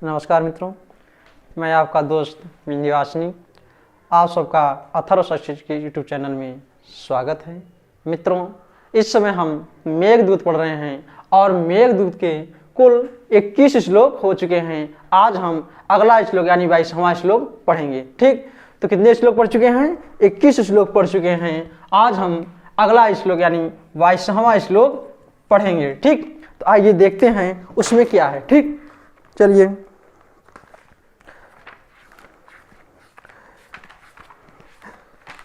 नमस्कार मित्रों, मैं आपका दोस्त विंध्यवासिनी। आप सबका अथर्व सक्सेस के यूट्यूब चैनल में स्वागत है। मित्रों, इस समय हम मेघदूत पढ़ रहे हैं और मेघदूत के कुल 21 श्लोक हो चुके हैं। आज हम अगला श्लोक यानी 22वां श्लोक पढ़ेंगे। ठीक, तो कितने श्लोक पढ़ चुके हैं? 21 श्लोक पढ़ चुके हैं। आज हम अगला श्लोक यानी 22वां श्लोक पढ़ेंगे। ठीक, तो आइए देखते हैं उसमें क्या है। ठीक, चलिए।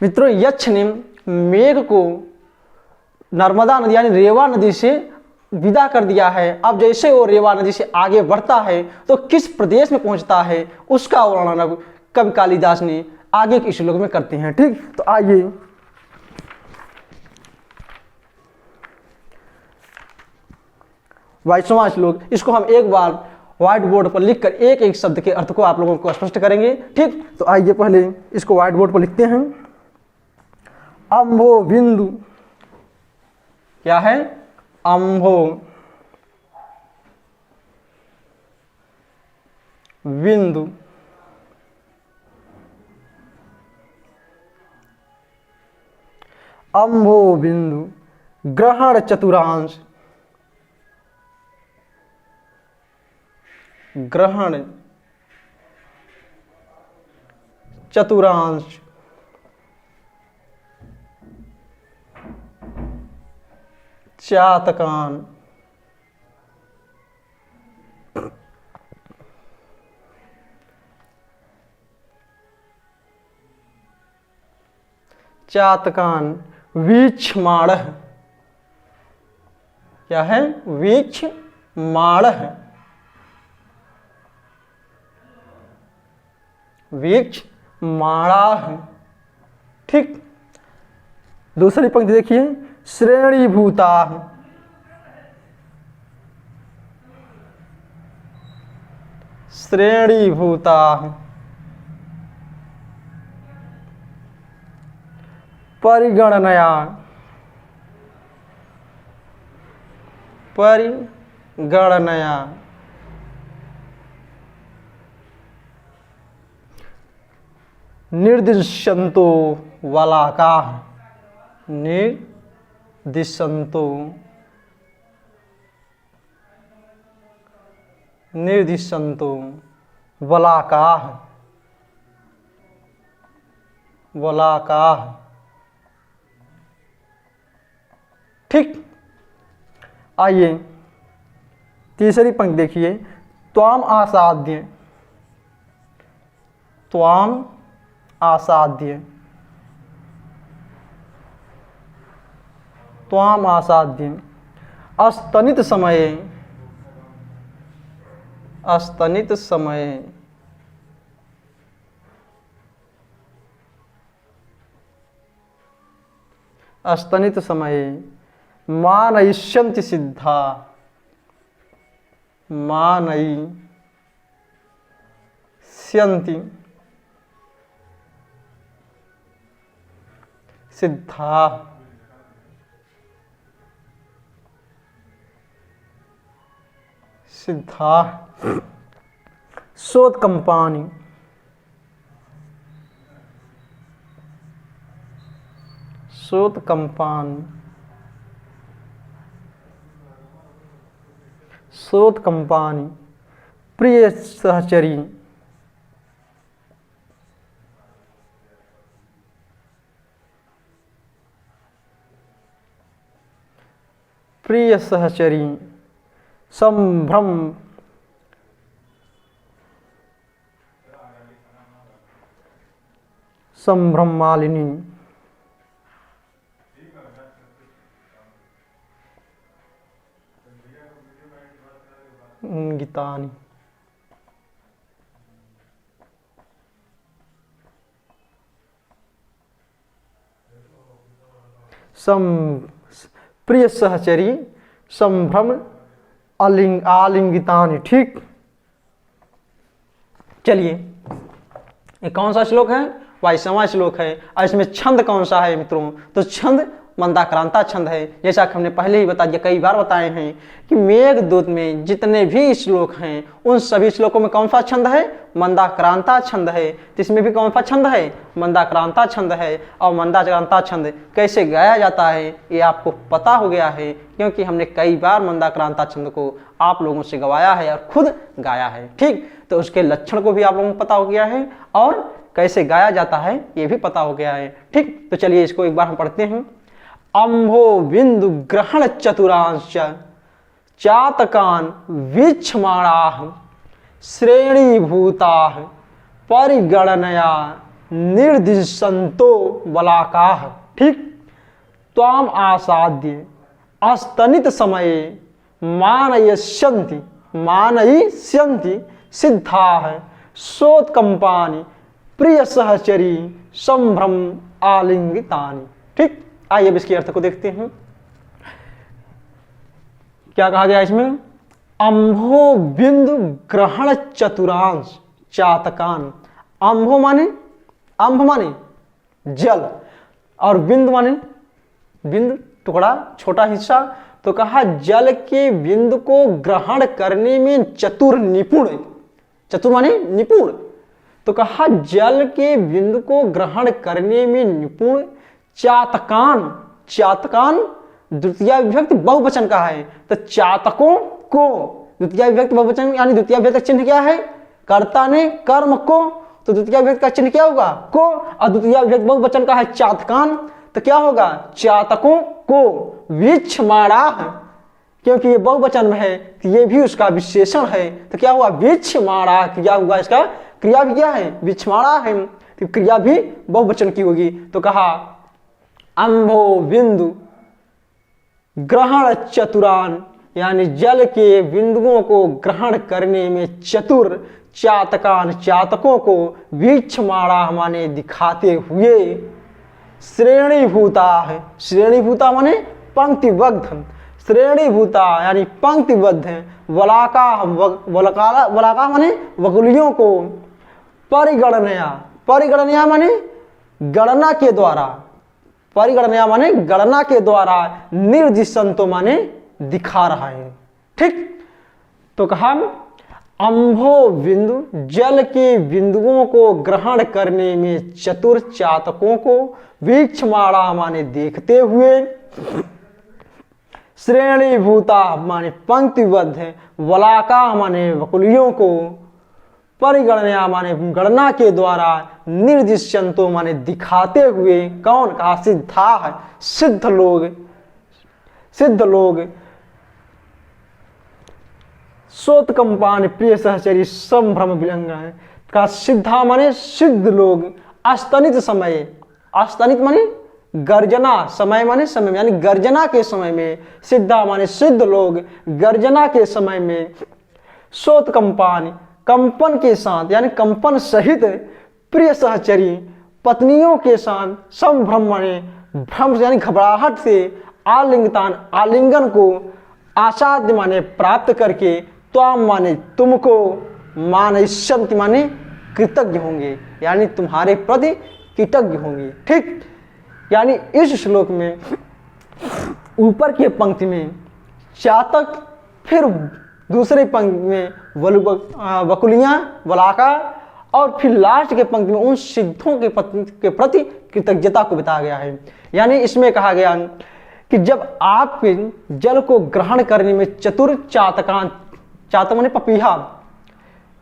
मित्रों, यक्ष ने मेघ को नर्मदा नदी यानी रेवा नदी से विदा कर दिया है। अब जैसे वो रेवा नदी से आगे बढ़ता है तो किस प्रदेश में पहुंचता है उसका वर्णन अब कवि कालिदास ने आगे के श्लोक में करते हैं। ठीक, तो आइए। बाईसवां श्लोक, इसको हम एक बार व्हाइट बोर्ड पर लिखकर एक एक शब्द के अर्थ को आप लोगों को स्पष्ट करेंगे। ठीक, तो आइए पहले इसको व्हाइट बोर्ड पर लिखते हैं। अम्भो बिंदु, क्या है? अम्भो बिंदु, अम्भो बिंदु ग्रहण चतुरांश, ग्रहण चतुरांश, चातकान, चातकान वीक्षमाण, क्या है? वीक्षमाण, वीक्षमाणा। ठीक, दूसरी पंक्ति देखिए। श्रेणीभूता, श्रेणीभूता, परिगणनया, परिगणनया, निर्दिशंतो वलाका, निर्दिशंतो, निर्दिशंतो वलाका, वलाका। ठीक, आइए तीसरी पंक्ति देखिए। त्वाम आसाद्य, त्वाम आसाद्य, त्वाम आसाद्य अस्तनित समये, अस्तनित समये, अस्तनित समये मानयिष्यन्ति सिद्धा, मानयिष्यन्ति सिद्धा, सिद्धा शोधकंपानि, शोधकंपान, शोधकंपानि प्रिय सहचरी, प्रिय सहचरी संभ्रम, संभ्रम मालिनी, गीतानि, प्रिय सहचरी संभ्रम आलिंगितानि। ठीक, चलिए, ये कौन सा श्लोक है? 22वां श्लोक है। और इसमें छंद कौन सा है मित्रों? तो छंद मंदाक्रांता छंद है। जैसा कि हमने पहले ही बता दिया, कई बार बताए हैं कि मेघदूत में जितने भी श्लोक हैं उन सभी श्लोकों में कौन सा छंद है? मंदाक्रांता छंद है। तो इसमें भी कौन सा छंद है? मंदाक्रांता छंद है। और मंदाक्रांता छंद कैसे गाया जाता है ये आपको पता हो गया है, क्योंकि हमने कई बार मंदाक्रांता छंद को आप लोगों से गवाया है और खुद गाया है। ठीक, तो उसके लक्षण को भी आप लोगों को पता हो गया है और कैसे गाया जाता है ये भी पता हो गया है। ठीक, तो चलिए इसको एक बार हम पढ़ते हैं। अम्भो बिंदु ग्रहण चतुरांश चातकान वीक्षमाणाः श्रेणीभूताः परिगणनया निर्दिशन्तो बलाकाः। ठीक, त्वाम आसाद्य अस्तनित समये मानयिष्यन्ति सिद्धाः सोत्कंपानि प्रिय सहचरी संभ्रम आलिंगितानि। ठीक, आइए अब इसके अर्थ को देखते हैं। क्या कहा गया इसमें? अम्भो बिंदु ग्रहण चतुरांश चातकान। अम्भो माने, अम्भ माने जल, और बिंदु माने बिंदु टुकड़ा, छोटा हिस्सा। तो कहा जल के बिंदु को ग्रहण करने में चतुर, निपुण। चतुर माने निपुण। तो कहा जल के बिंदु को ग्रहण करने में निपुण चातकान। चातकान द्वितीय विभक्ति बहुवचन का है, तो चातकों को द्वितीय विभक्ति बहुवचन, यानी द्वितीय विभक्ति चिन्ह क्या है? कर्ता ने कर्म को, तो द्वितीय विभक्ति का चिन्ह क्या होगा? को। और द्वितीय विभक्ति बहुवचन का है चातकान, तो क्या होगा? चातकों को। वीक्षमाणाः, क्योंकि ये बहुवचन में है तो ये भी उसका विशेषण है, तो क्या हुआ? वीक्षमाणाः। क्रिया हुआ, इसका क्रिया भी क्या है? वीक्षमाणाः है, तो क्रिया भी बहुवचन की होगी। तो कहा अम्भो बिंदु ग्रहण चतुरान, यानी जल के बिंदुओं को ग्रहण करने में चतुर चातकान, चातकों को वीक्षमाणाः माने दिखाते हुए श्रेणीभूता है। श्रेणीभूता माने पंक्तिबद्ध, श्रेणीभूता यानी पंक्तिबद्ध है। वलाका माने वकुलियों को। परिगणनया, परिगणनया माने गणना के द्वारा, परिगणनया माने गणना के द्वारा, निर्दिशंतो माने दिखा रहा है। ठीक, तो कहा अम्भो बिंदु जल के बिंदुओं को ग्रहण करने में चतुर चातकों को वीक्षमाणाः माने देखते हुए, श्रेणीभूता माने पंक्तिबद्ध है, वलाका माने वकुलियों को, परिगणना माने गणना के द्वारा, निर्दिशंतो माने दिखाते हुए। कौन? कहा सिद्धा है, सिद्ध लोग, सिद्ध लोग। सोत्कंपान प्रिय सहचरी संभ्रम विलंघन का सिद्धा माने सिद्ध लोग। अस्तनित समय, अस्तनित माने गर्जना, समय माने समय, यानी गर्जना के समय में। सिद्धा माने सिद्ध लोग गर्जना के समय में। सोत्कंपान, कंपन के साथ, यानी कंपन सहित। प्रिय सहचरी, पत्नियों के साथ। संभ्रम माने भ्रम यानी घबराहट से। आलिंगतान, आलिंगन को। आसाध्य माने प्राप्त करके। त्वाम माने तुमको। मानयिष्यन्ति माने कृतज्ञ होंगे, यानी तुम्हारे प्रति कृतज्ञ होंगे। ठीक, यानी इस श्लोक में ऊपर की पंक्ति में चातक, फिर दूसरे पंक्ति में वकुलियां, वलाका, और फिर लास्ट के पंक्ति में उन सिद्धों के प्रति कृतज्ञता को बताया गया है। यानी इसमें कहा गया कि जब आप जल को ग्रहण करने में चतुर चातकान, चातक माने पपीहा,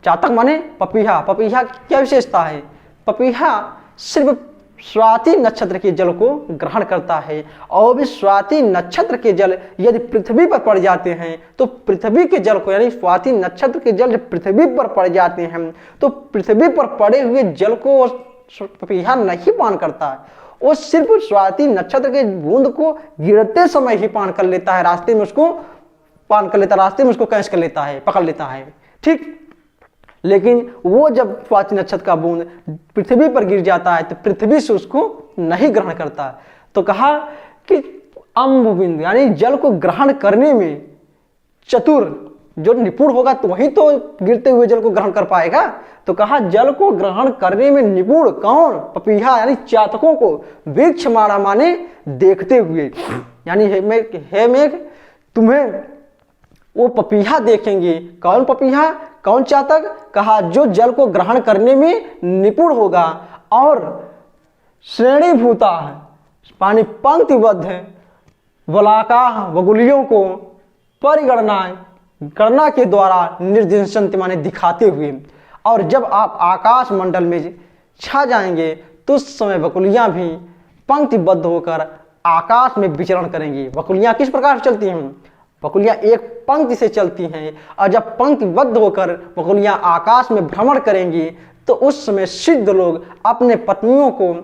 चातक माने पपीहा। पपीहा क्या विशेषता है? पपीहा सिर्फ स्वाति नक्षत्र के जल को ग्रहण करता है, और भी स्वाति नक्षत्र के जल यदि पृथ्वी पर पड़ जाते हैं तो पृथ्वी के जल को, यानी स्वाति नक्षत्र के जल जब पृथ्वी पर पड़ जाते हैं तो पृथ्वी पर पड़े हुए जल को पपीहा नहीं पान करता है, वो सिर्फ स्वाति नक्षत्र के बूंद को गिरते समय ही पान कर लेता है, रास्ते में उसको पान कर लेता है, रास्ते में उसको कैच कर लेता है, पकड़ लेता है। ठीक, लेकिन वो जब स्वाति नक्षत्र का बूंद पृथ्वी पर गिर जाता है तो पृथ्वी से उसको नहीं ग्रहण करता। तो कहा कि अम्ब बिंदु यानी जल को ग्रहण करने में चतुर जो निपुण होगा तो वही तो गिरते हुए जल को ग्रहण कर पाएगा। तो कहा जल को ग्रहण करने में निपुण कौन? पपीहा यानी चातकों को। वृक्ष मारा माने देखते हुए, यानी हे मेघ तुम्हें वो पपीहा देखेंगे। कौन पपीहा, कौन चातक? कहा जो जल को ग्रहण करने में निपुण होगा और श्रेणीभूता है, पानी पंक्तिबद्ध है, वलाका वगुलियों को गणना के द्वारा निर्दिशंत माने दिखाते हुए। और जब आप आकाश मंडल में छा जाएंगे तो उस समय बकुलियां भी पंक्तिबद्ध होकर आकाश में विचरण करेंगी। बकुलियां किस प्रकार से चलती हैं? बकुलियां एक पंक्ति से चलती हैं, और जब पंक्तिबद्ध होकर बकुलियां आकाश में भ्रमण करेंगी तो उस समय सिद्ध लोग अपने पत्नियों को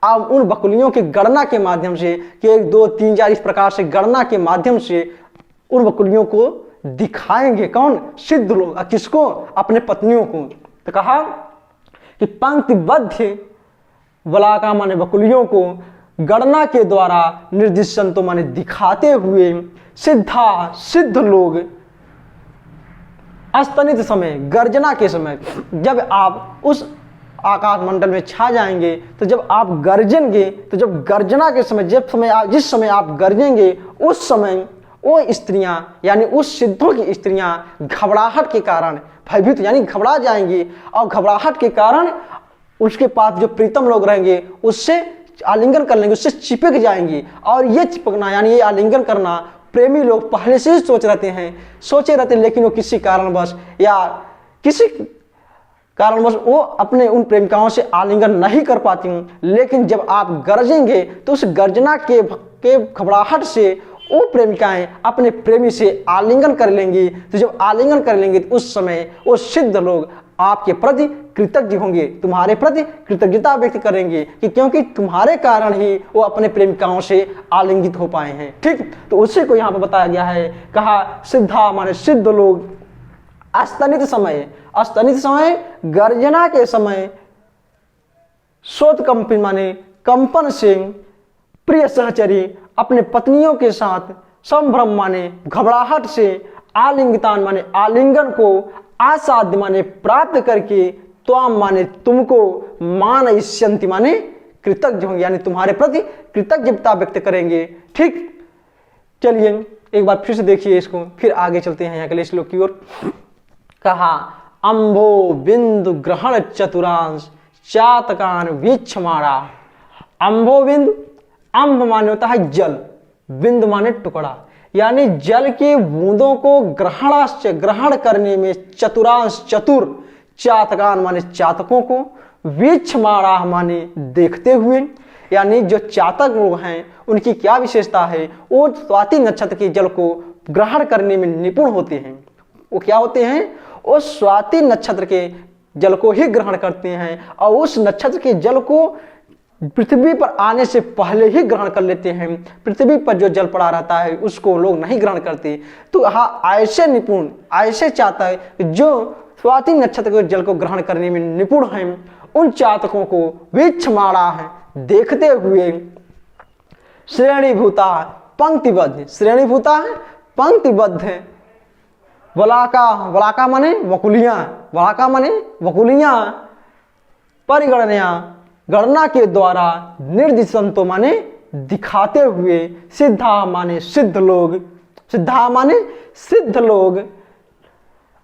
अब उन बकुलियों की गणना के माध्यम से कि 1 2 3 4 इस प्रकार से गणना के माध्यम से उन बकुलियों को दिखाएंगे। कौन? सिद्ध लोग। किसको? अपने पत्नियों को। तो कहा कि पंक्तिबद्ध वलाका माने बकुलियों को गणना के द्वारा निर्दिष्टंतो माने दिखाते हुए सिद्ध लोग अस्तनित समय, गर्जना के समय, जब आप उस आकाश मंडल में छा जाएंगे तो जब आप गर्जेंगे तो जब गर्जना के समय जिस समय आप गर्जेंगे उस समय वो स्त्रियां यानी उस सिद्धों की स्त्रियां घबराहट के कारण भयभीत यानी घबरा जाएंगी, और घबराहट के कारण उसके पास जो प्रीतम लोग रहेंगे उससे आलिंगन कर लेंगे, उससे चिपक जाएंगी। और ये चिपकना यानी ये आलिंगन करना प्रेमी लोग पहले से ही सोचे रहते हैं, लेकिन वो किसी कारणवश वो अपने उन प्रेमिकाओं से आलिंगन नहीं कर पाती हूँ। लेकिन जब आप गरजेंगे तो उस गर्जना के घबराहट से वो प्रेमिकाएं अपने प्रेमी से आलिंगन कर लेंगी। तो जब आलिंगन कर लेंगे तो उस समय वो सिद्ध लोग आपके प्रति कृतज्ञ होंगे, तुम्हारे प्रति कृतज्ञता व्यक्त करेंगे कि क्योंकि तुम्हारे कारण ही वो अपने प्रेमिकाओं से आलिंगित हो पाए हैं। ठीक, तो उसी को यहाँ पर बताया गया है। कहा सिद्धा माने सिद्ध लोग अस्तनित समय गर्जना के समय शोधकंपन माने कंपन से प्रिय सहचरी अपने पत्नियों के साथ संभ्रम माने घबराहट से आलिंगितान माने आलिंगन को आसाध्य माने प्राप्त करके त्वाम माने तुमको मानयिष्यन्ति माने कृतज्ञ होंगे, यानी तुम्हारे प्रति कृतज्ञता व्यक्त करेंगे। ठीक, चलिए एक बार फिर से देखिए इसको, फिर आगे चलते हैं यहाँ के श्लोक की ओर। कहा अम्भो बिंदु ग्रहण चतुरांश चातकान वीक्षमाणा। अम्भो बिंदु, अम्भ माने होता है जल, बिंदु माने टुकड़ा, यानी जल की बूंदों को ग्रहण करने में चतुरांश चतुर, चातकान माने चातकों को, वीक्षमाणा माने देखते हुए, यानी जो चातक लोग हैं उनकी क्या विशेषता है? वो स्वाति नक्षत्र के जल को ग्रहण करने में निपुण होते हैं। वो क्या होते हैं? वो स्वाति नक्षत्र के जल को ही ग्रहण करते हैं और उस नक्षत्र के जल को पृथ्वी पर आने से पहले ही ग्रहण कर लेते हैं। पृथ्वी पर जो जल पड़ा रहता है उसको लोग नहीं ग्रहण करते। तो हाँ, ऐसे निपुण, ऐसे चातक जो स्वाति नक्षत्र के जल को ग्रहण करने में निपुण हैं, उन चातकों को वीक्षमाणा है देखते हुए श्रेणीभूता पंक्तिबद्ध, श्रेणीभूता है पंक्तिबद्ध है, वलाका माने वकुलियां, वलाका माने वकुलियां, परिगणना गणना के द्वारा निर्दिशंतो माने दिखाते हुए, सिद्धा माने सिद्ध लोग, सिद्धा माने सिद्ध लोग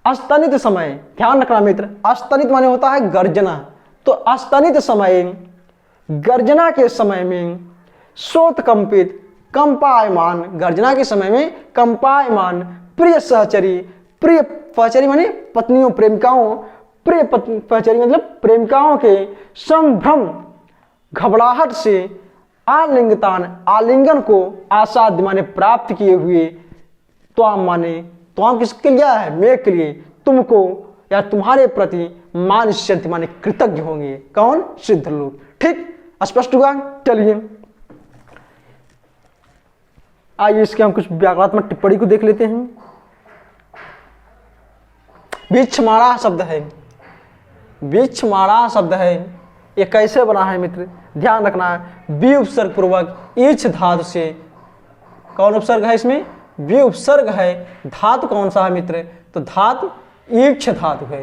अस्तनित समय, ध्यान रखना मित्र, अस्तनित माने होता है गर्जना। तो अस्तनित समय गर्जना के समय में शोथकंपित कंपायमान, गर्जना के समय में कंपायमान प्रिय सहचरी, प्रिय सहचरी माने पत्नियों प्रेमिकाओं, प्रिय सहचरी मतलब प्रेमिकाओं के संभ्रम घबराहट से आलिंगतान आलिंगन को आसाध्य माने प्राप्त किए हुए, त्वाम माने त्वाम किसके लिए है? मेघ के लिए, तुमको या तुम्हारे प्रति मानष्यन्ति माने कृतज्ञ होंगे। कौन? सिद्ध लोग। ठीक, स्पष्ट हुआ? चलिए आइए इसके हम कुछ व्याकरणात्मक टिप्पणी को देख लेते हैं। वीक्षमाणा शब्द है, वीक्षमाणा शब्द है, ये कैसे बना है मित्र? ध्यान रखना है, वी उपसर्ग पूर्वक ईछ धातु से, कौन उपसर्ग है इसमें? वी उपसर्ग है। धातु कौन सा है मित्र? तो धातु ईक्ष धातु है,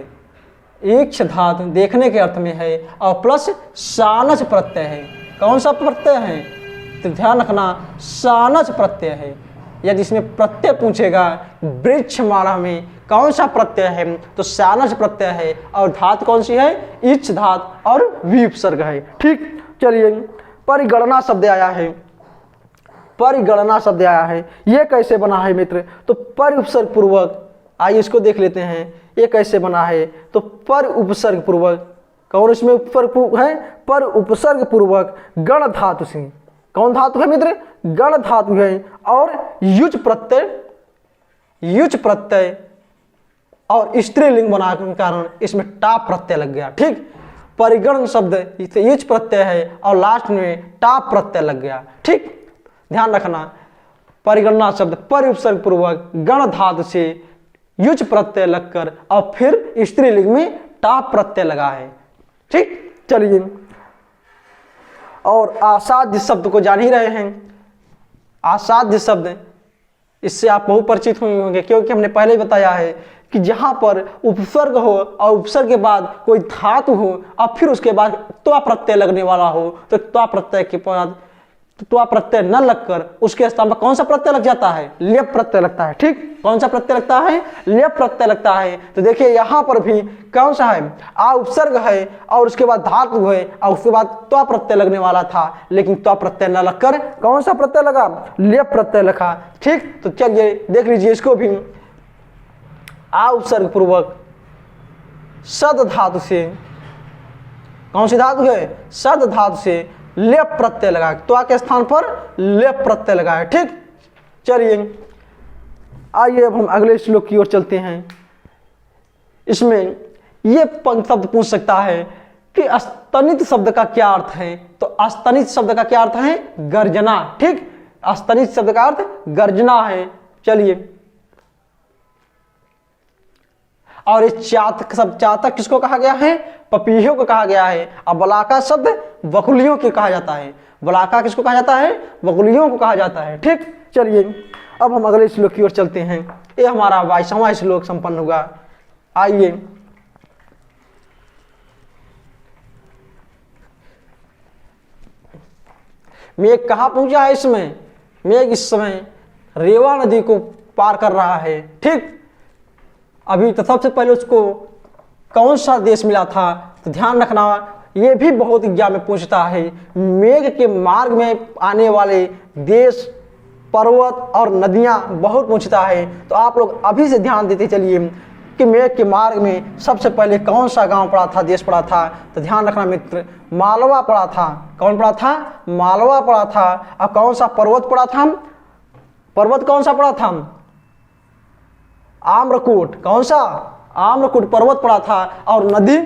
ईक्ष धातु देखने के अर्थ में है, और प्लस सानच प्रत्यय है। कौन सा प्रत्यय है? तो ध्यान रखना, सानच प्रत्यय है। यदि इसमें प्रत्यय पूछेगा वृक्षमाला में कौन सा प्रत्यय है, तो सानच प्रत्यय है, और धातु कौन सी है? ईक्ष धातु और विपसर्ग है। ठीक, चलिए परिगणना शब्द आया है, परिगणना शब्द आया है, ये कैसे बना है मित्र? तो पर उपसर्ग पूर्वक, आइए इसको देख लेते हैं, ये कैसे बना है? तो पर उपसर्ग पूर्वक, कौन इसमें उपसर्ग है? पर उपसर्ग पूर्वक गण धातु से, कौन धातु है मित्र? गण धातु है, और युच प्रत्यय, युच प्रत्यय और स्त्रीलिंग बनाने के कारण इसमें टाप प्रत्यय लग गया। ठीक, परिगण शब्द युच प्रत्यय है और लास्ट में टाप प्रत्यय लग गया। ठीक, ध्यान रखना, परिगणना शब्द पर उपसर्ग पूर्वक गण धातु से युच प्रत्यय लगकर और फिर स्त्रीलिंग में टाप प्रत्यय लगा है। ठीक, चलिए, और आसाध्य शब्द को जान ही रहे हैं। आसाध्य शब्द, इससे आप बहुत परिचित हुए होंगे, क्योंकि हमने पहले ही बताया है कि जहां पर उपसर्ग हो और उपसर्ग के बाद कोई धातु हो और फिर उसके बाद त्वा प्रत्यय लगने वाला हो, तो त्वा प्रत्यय के बाद त्वा प्रत्यय न लगकर उसके स्थान पर कौन सा प्रत्यय लग जाता है? लेप प्रत्यय लगता है। ठीक, कौन सा प्रत्यय लगता है? लेप प्रत्यय लगता है। तो देखिए यहां पर भी कौन सा है? आ उपसर्ग है और उसके बाद धातु है और उसके बाद त्वा प्रत्यय लगने वाला था, लेकिन त्वा प्रत्यय न लगकर कौन सा प्रत्यय लगा? लेप प्रत्यय लगा। ठीक, तो चलिए देख लीजिए इसको भी, आ उपसर्ग पूर्वक सद धातु से, कौन सी धातु है? सद धातु से लेप प्रत्यय लगा, त्वा के स्थान पर लेप प्रत्यय लगा है। ठीक, चलिए आइए अब हम अगले श्लोक की ओर चलते हैं। इसमें ये शब्द पूछ सकता है कि स्तनित शब्द का क्या अर्थ है? तो स्तनित शब्द का क्या अर्थ है? गर्जना। ठीक, स्तनित शब्द का अर्थ गर्जना है। चलिए, और इस चातक शब्द, चातक किसको कहा गया है? पपीहों को कहा गया है। अब बलाका शब्द बकुलियों को कहा जाता है। बलाका किसको कहा जाता है? बकुलियों को कहा जाता है। ठीक, चलिए अब हम अगले श्लोक की ओर चलते हैं। ये हमारा 22वां श्लोक संपन्न हुआ। आइए, मेघ कहाँ पहुंचा है? इसमें मेघ इस समय रेवा नदी को पार कर रहा है। ठीक, अभी तो सबसे पहले उसको कौन सा देश मिला था? तो ध्यान रखना, ये भी बहुत एग्जाम में पूछता है। मेघ के मार्ग में आने वाले देश, पर्वत और नदियां बहुत पूछता है, तो आप लोग अभी से ध्यान देते चलिए कि मेघ के मार्ग में सबसे पहले कौन सा गांव पड़ा था, देश पड़ा था? तो ध्यान रखना मित्र, मालवा पड़ा था। कौन पड़ा था? मालवा पड़ा था। और कौन सा पर्वत पड़ा था? पर्वत कौन सा पड़ा था? आम्रकूट। कौन सा? आम्रकूट पर्वत पड़ा था। और नदी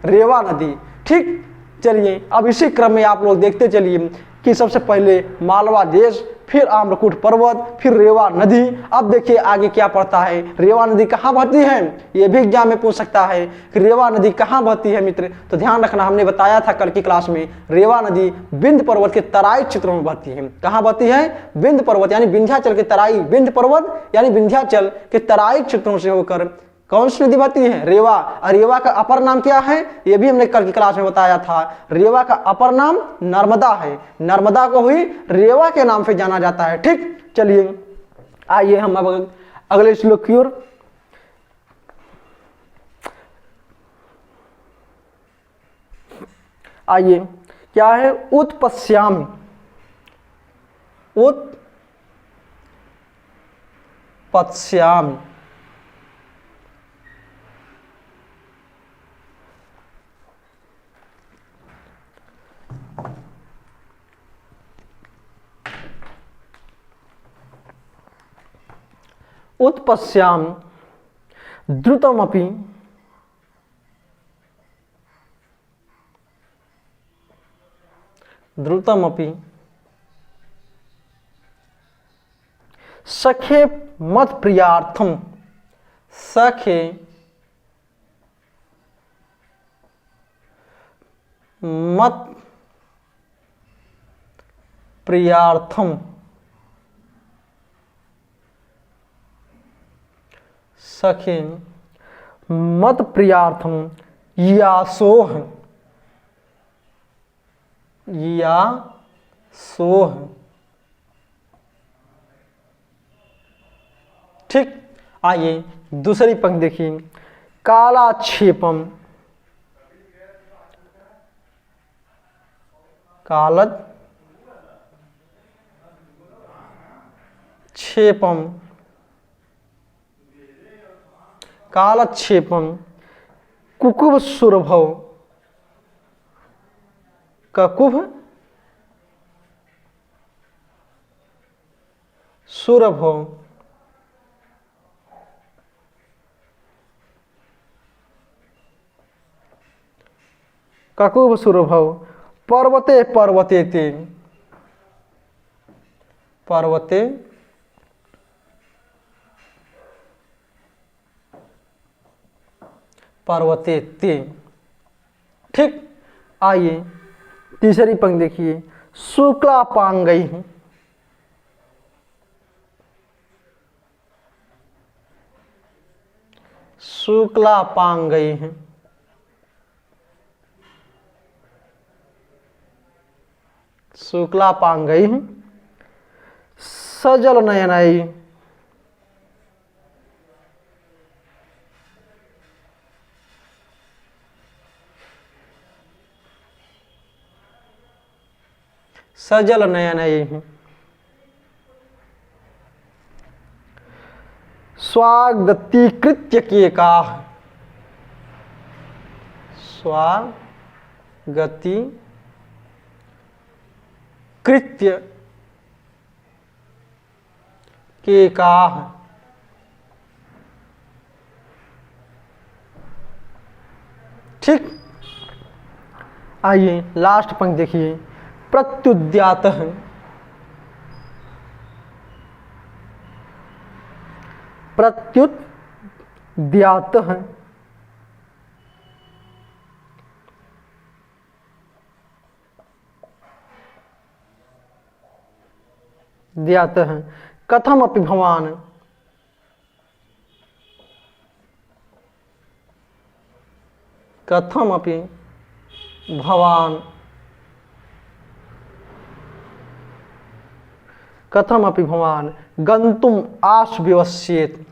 रेवा नदी। ठीक, चलिए अब इसी क्रम में आप लोग देखते चलिए कि सबसे पहले मालवा देश, फिर आम्रकूट पर्वत, फिर रेवा नदी। अब देखिए आगे क्या पड़ता है। रेवा नदी कहाँ बहती है? ये भी एग्जाम में पूछ सकता है कि रेवा नदी कहाँ बहती है मित्र। तो ध्यान रखना, हमने बताया था कल की क्लास में, रेवा नदी विंध्य पर्वत के तराई क्षेत्रों में बहती है। कहाँ बहती है? विंध्य पर्वत यानी विंध्याचल के तराई, विंध्य पर्वत यानी विंध्याचल के तराई क्षेत्रों से होकर कौन सी नदी बहती है? रेवा। और रेवा का अपर नाम क्या है? ये भी हमने कल की क्लास में बताया था। रेवा का अपर नाम नर्मदा है। नर्मदा को ही रेवा के नाम से जाना जाता है। ठीक, चलिए आइए हम अब अगले श्लोक की ओर। आइए, क्या है? उत्पश्यामि। उत्पश्यामि, उत्पश्यामि द्रुतमपि सखे मत प्रियार्थम। सखे मत प्रियार्थम सखे मत प्रियार्थम यासोह, यासोह। ठीक, आइए दूसरी पंक्ति देखिए। कालाक्षेपम, कालक्षेपम, कालक्षेपम कुकुभ सुरभव, ककुभ सुरभव, ककुभ सुरभव पर्वते पर्वते ते, पर्वते पर्वते ते। ठीक, आइए तीसरी पंक्ति देखिए। शुक्लापांगई, शुक्लापांगई, शुक्लापांगई सजल नयनई, सजल नयनई स्वागतीकृत्य केका, स्वागती कृत्य केका। ठीक, आइए लास्ट पंक्ति देखिए। प्रत्युद्यात, प्रत्युद्यात द्यात कथम अपि भवान, कथम अपि भवान, कथम अपि भवान गंतुम आशु व्यवस्येत,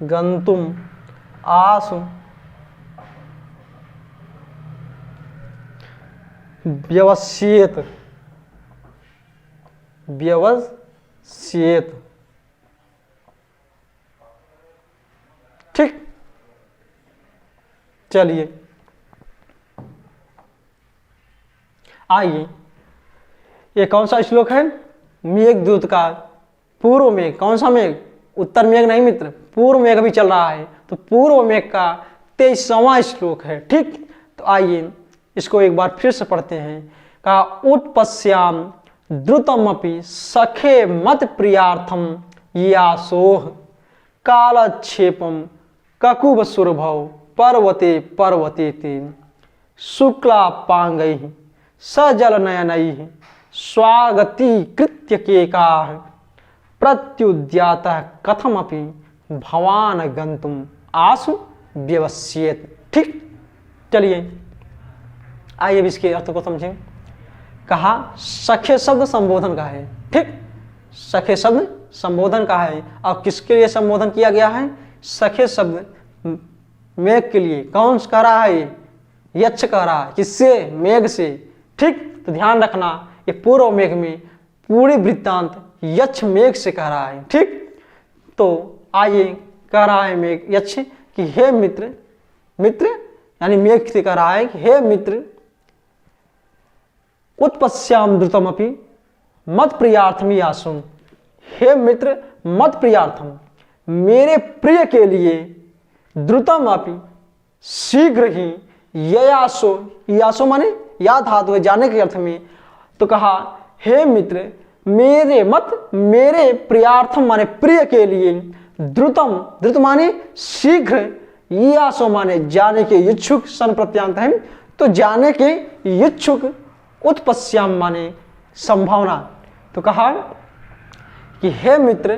गंतुम आशु व्यवस्येत, व्यवस्येत। ठीक, चलिए आइए, ये कौन सा श्लोक है? मेघदूत का पूर्व मेघ। कौन सा मेघ? उत्तर मेघ नहीं मित्र, पूर्व मेघ भी चल रहा है, तो पूर्व मेघ का 23वां श्लोक है। ठीक, तो आइए इसको एक बार फिर से पढ़ते हैं। कहा उत्पश्याम द्रुतमपि सखे मत प्रियार्थम यासोह, कालक्षेपम ककुभ सुरभव पर्वते पर्वते ते, शुक्लापांगैः सजलनयनैः स्वागतीकृत्य केकाः, प्रत्युद्यातः कथमपि भवान गंतुम आशु व्यवस्येत। ठीक, चलिए आइए अब इसके अर्थ को समझें। कहा सखे शब्द संबोधन का है। ठीक, सखे शब्द संबोधन का है। और किसके लिए संबोधन किया गया है? सखे शब्द मेघ के लिए। कौन कह रहा है? यक्ष कह रहा है। किससे? मेघ से। ठीक, तो ध्यान रखना, ये पूर्व मेघ में पूरी वृत्तांत यक्ष मेघ से कह रहा है। ठीक, तो आइए कह रहा है मेघ यक्ष कि हे मित्र, मित्र यानी मेघ से कह रहा है कि हे मित्र, उत्पश्याम द्रुतमपि मत प्रियार्थम यासुम। हे मित्र, मत प्रियार्थम, मेरे प्रिय के लिए, द्रुतम अपि शीघ्र ही, ययासो, यासो माने या धातु है जाने के अर्थ में। तो कहा हे मित्र, मेरे मत, मेरे प्रियार्थम माने प्रिय के लिए, द्रुतम, द्रुत माने शीघ्र, यासो माने जाने के इच्छुक, सन प्रत्यांत है तो जाने के इच्छुक, उत्पश्याम माने संभावना। तो कहा कि हे मित्र,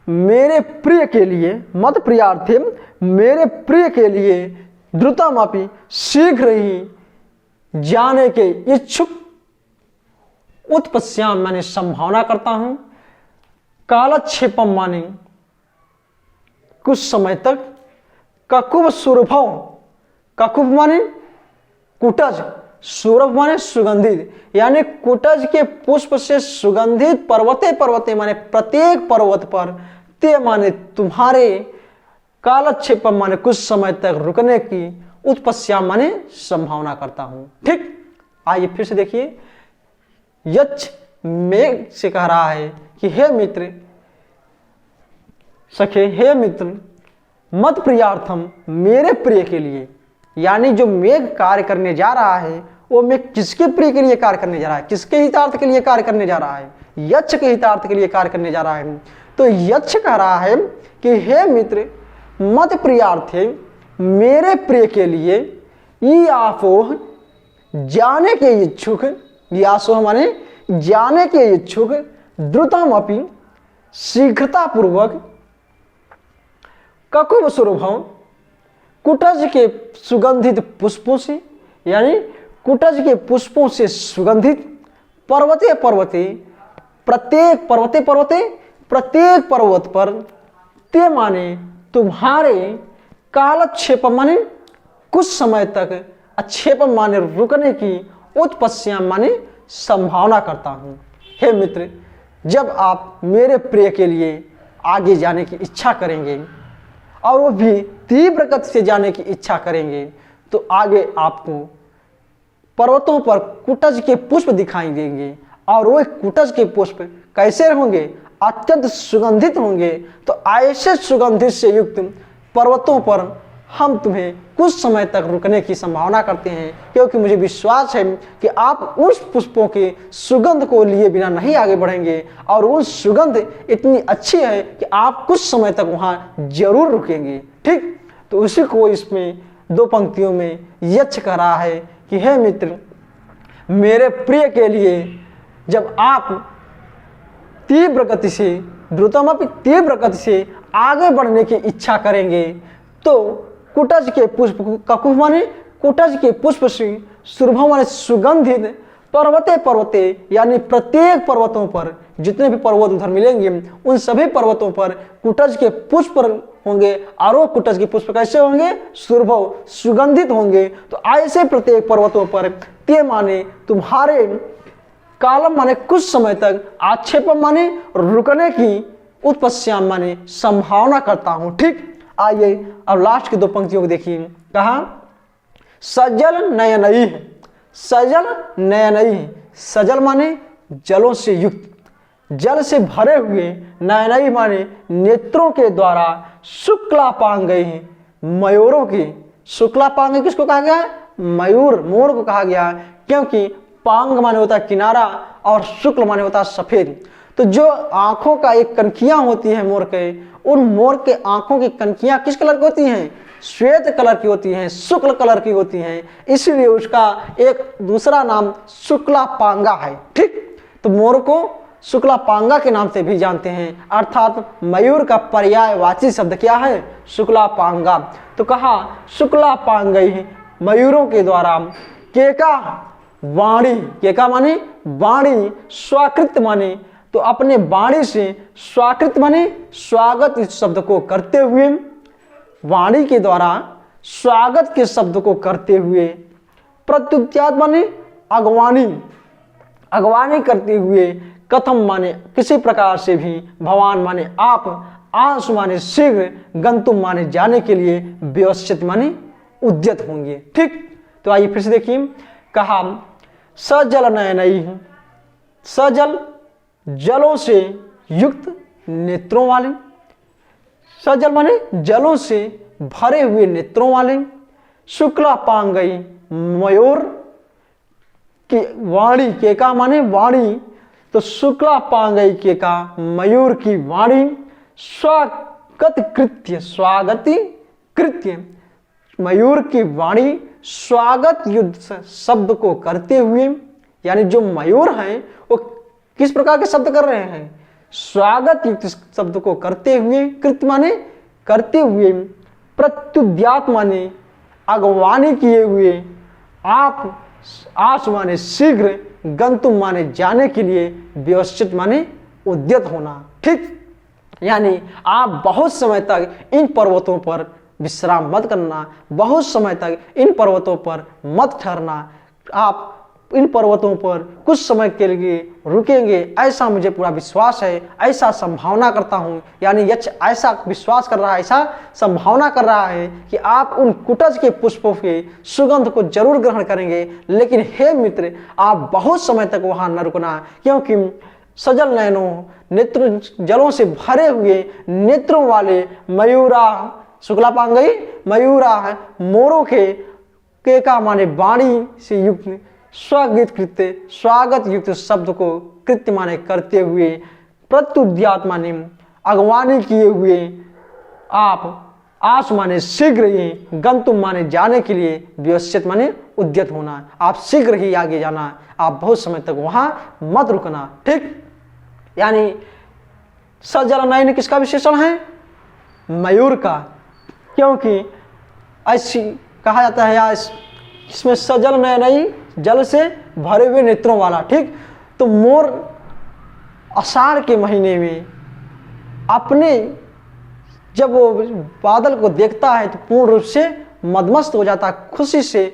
मेरे प्रिय के लिए, मत प्रियार्थे, मेरे प्रिय के लिए द्रुतमपि शीघ्र ही जाने के इच्छुक उत्पत्स्याम माने संभावना करता हूं, कालक्षेपम माने कुछ समय तक, ककुब सुरभव, ककुब माने कुटज, सुरभ माने सुगंधित, यानी कुटज के पुष्प से सुगंधित पर्वते पर्वते माने प्रत्येक पर्वत पर, ते माने तुम्हारे, कालक्षेपम माने कुछ समय तक रुकने की, उत्पत्स्याम माने संभावना करता हूं। ठीक, आइए फिर से देखिए, यक्ष मेघ से कह रहा है कि हे मित्र सखे, हे मित्र, मत प्रियार्थम, मेरे प्रिय के लिए, यानी जो मेघ कार्य करने जा रहा है वो मेघ किसके प्रिय के लिए कार्य करने जा रहा है, किसके हितार्थ के लिए कार्य करने जा रहा है, यक्ष के हितार्थ के लिए कार्य करने जा रहा है। तो यक्ष कह रहा है कि हे मित्र, मत प्रियार्थे, मेरे प्रिय के लिए, ई आफोह, जाने के इच्छुक, यासोह माने जाने के इच्छुक, द्रुतम अपि, शीघ्रता पूर्वक, ककुब सुरभव, कुटज के सुगंधित पुष्पों से, यानी कुटज के पुष्पों से सुगंधित, पर्वते पर्वते, प्रत्येक पर्वते पर्वते, प्रत्येक पर्वत पर, ते माने तुम्हारे, कालक्षेप माने कुछ समय तक, अच्छेप माने रुकने की, उत्पत्स्याम माने संभावना करता हूं। हे मित्र, जब आप मेरे प्रिय के लिए आगे जाने की इच्छा करेंगे और वो भी तीव्र गति से जाने की इच्छा करेंगे, तो आगे आपको पर्वतों पर कुटज के पुष्प दिखाई देंगे, और वो कुटज के पुष्प कैसे होंगे, अत्यंत सुगंधित होंगे। तो ऐसे सुगंधित से युक्त पर्वतों पर हम तुम्हें कुछ समय तक रुकने की संभावना करते हैं, क्योंकि मुझे विश्वास है कि आप उस पुष्पों के सुगंध को लिए बिना नहीं आगे बढ़ेंगे, और वो सुगंध इतनी अच्छी है कि आप कुछ समय तक वहां जरूर रुकेंगे। ठीक, तो उसी को इसमें दो पंक्तियों में यक्ष कह रहा है कि हे मित्र, मेरे प्रिय के लिए जब आप तीव्र गति से, द्रुतमपि तीव्र गति से आगे बढ़ने की इच्छा करेंगे, तो कुटज के पुष्प, ककुभ माने कुटज के पुष्प से, सुरभ माने सुगंधित, पर्वते पर्वते, यानी प्रत्येक पर्वतों पर, जितने भी पर्वत उधर मिलेंगे उन सभी पर्वतों पर कुटज के पुष्प होंगे, और वो कुटज के पुष्प कैसे होंगे, सुरभ, सुगंधित होंगे। तो ऐसे प्रत्येक पर्वतों पर, ते माने तुम्हारे, कालम माने कुछ समय तक, आक्षेपम माने रुकने की, उत्पत्स्याम माने संभावना करता हूं। ठीक, आइए अब लास्ट की दो पंक्तियों को देखिए, कहा सजल नयनई, सजल नयनई, सजल माने जलों से युक्त, जल से भरे हुए, नयनई माने नेत्रों के द्वारा, शुक्लापांगई, मयूरों की, शुक्लापांग किसको कहा गया है, मयूर, मोर को कहा गया, क्योंकि पांग माने होता है किनारा और शुक्ल माने होता है सफेद। तो जो आंखों का एक कनखियां होती हैं मोर के, उन मोर के आंखों की कनखियां किस कलर की होती हैं, श्वेत कलर की होती हैं, शुक्ल कलर की होती हैं, इसलिए उसका एक दूसरा नाम शुक्लापांगा है। ठीक, तो मोर को शुक्लापांगा के नाम से भी जानते हैं, अर्थात मयूर का पर्यायवाची शब्द क्या है, शुक्लापांगा। तो कहा शुक्लापांगई, मयूरों के द्वारा, केका वाणी, केका माने वाणी, स्वाकृत माने तो अपने वाणी से, स्वाकृत माने स्वागत इस शब्द को करते हुए, वाणी के द्वारा स्वागत के शब्द को करते हुए, प्रत्युत्यात माने अगवानी, अगवानी करते हुए, कथम माने किसी प्रकार से भी, भवान माने आप, आंसु माने शीघ्र, गंतुम माने जाने के लिए, व्यवस्थित माने उद्यत होंगे। ठीक, तो आइए फिर से देखिए, कहा सजल नयनई, सजल जलों से युक्त नेत्रों वाले, सजल माने जलों से भरे हुए नेत्रों वाले, शुक्लापांगई, मयूर की वाणी, केका माने वाणी, तो शुक्लापांगई केका, मयूर की वाणी, स्वागत कृत्य, स्वागति कृत्य, मयूर की वाणी स्वागत युद्ध शब्द को करते हुए, यानी जो मयूर हैं वो किस प्रकार के शब्द कर रहे हैं, स्वागत युक्त शब्द को करते हुए, कृत माने करते हुए, प्रत्युद्यात माने अगवानी किए हुए, आप आस माने शीघ्र, गंतुम माने जाने के लिए, व्यवस्थित माने उद्यत होना। ठीक, यानी आप बहुत समय तक इन पर्वतों पर विश्राम मत करना, बहुत समय तक इन पर्वतों पर मत ठहरना, आप इन पर्वतों पर कुछ समय के लिए रुकेंगे, ऐसा मुझे पूरा विश्वास है, ऐसा संभावना करता हूँ। यानी यक्ष ऐसा विश्वास कर रहा है, ऐसा संभावना कर रहा है कि आप उन कुटज के पुष्पों के सुगंध को जरूर ग्रहण करेंगे। लेकिन हे मित्र, आप बहुत समय तक वहाँ न रुकना, क्योंकि सजल नयनों, नेत्र जलों से भरे हुए नेत्रों वाले मयूरा, शुक्ला पांगई मयूरा है, मोरों के का माने वाणी से युक्त स्वागत युक्त शब्द को कृत्य माने करते हुए, प्रत्युद्यात माने अगवानी किए हुए, आप आस माने शीघ्र ही, गंतुम माने जाने के लिए, व्यवस्थित माने उद्यत होना, आप शीघ्र ही आगे जाना, आप बहुत समय तक वहां मत रुकना। ठीक, यानी सजल नयन किसका विशेषण है? मयूर का, क्योंकि ऐसी कहा जाता है या इसमें सजल नयन जल से भरे हुए नेत्रों वाला। ठीक, तो मोर आषाढ़ के महीने में अपने जब वो बादल को देखता है तो पूर्ण रूप से मदमस्त हो जाता है, खुशी से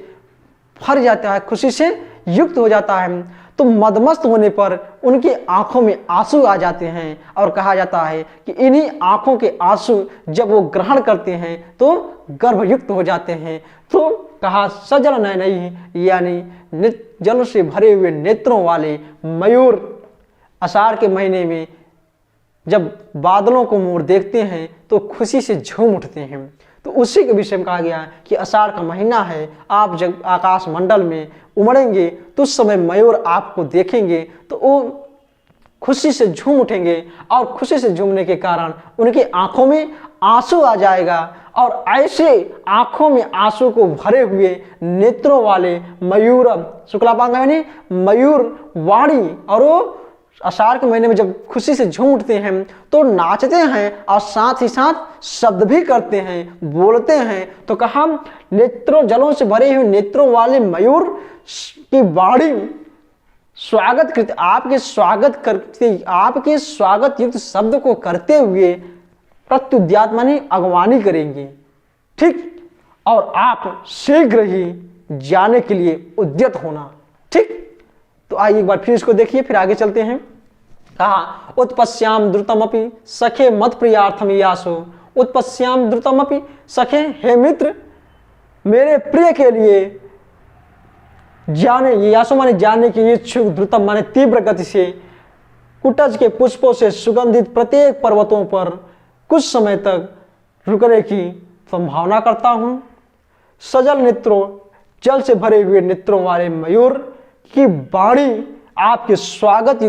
भर जाता है, खुशी से युक्त हो जाता है। तो मदमस्त होने पर उनकी आंखों में आंसू आ जाते हैं, और कहा जाता है कि इन्हीं आंखों के आंसू जब वो ग्रहण करते हैं तो गर्भयुक्त हो जाते हैं। तो कहा सजल नयन, यानी जल से भरे हुए नेत्रों वाले मयूर आषाढ़ के महीने में जब बादलों को मोर देखते हैं तो खुशी से झूम उठते हैं। तो उसी के विषय में कहा गया कि आषाढ़ का महीना है, आप जब आकाश मंडल में उमड़ेंगे तो उस समय मयूर आपको देखेंगे तो वो खुशी से झूम उठेंगे, और खुशी से झूमने के कारण उनकी आंखों में आंसू आ जाएगा, और ऐसे आंखों में आंसू को भरे हुए नेत्रों वाले मयूर, शुक्लापांग यानी मयूर वाणी, और वो आषाढ़ के महीने में जब खुशी से झूम उठते हैं तो नाचते हैं और साथ ही साथ शब्द भी करते हैं, बोलते हैं। तो कहा नेत्रों जलों से भरे हुए नेत्रों वाले मयूर की वाणी स्वागत करते, आपके स्वागत करते, आपके स्वागत युक्त शब्द को करते हुए प्रत्युद्यात माने अगवानी करेंगे। ठीक, और आप शीघ्र ही जाने के लिए उद्यत होना। ठीक, तो आइए एक बार फिर इसको देखिए, फिर आगे चलते हैं। कहा उत्पश्याम द्रुतमपि सखे मत प्रियार्थम यासो, उत्पश्याम द्रुतमपि सखे, हे मित्र मेरे प्रिय के लिए जाने, यासो माने जाने के इच्छुक, द्रुतम माने तीव्र गति से, कुटज के पुष्पों से सुगंधित प्रत्येक पर्वतों पर कुछ समय तक रुकने की संभावना करता हूं। सजल नेत्रों, जल से भरे हुए नेत्रों वाले मयूर की वाणी आपके स्वागत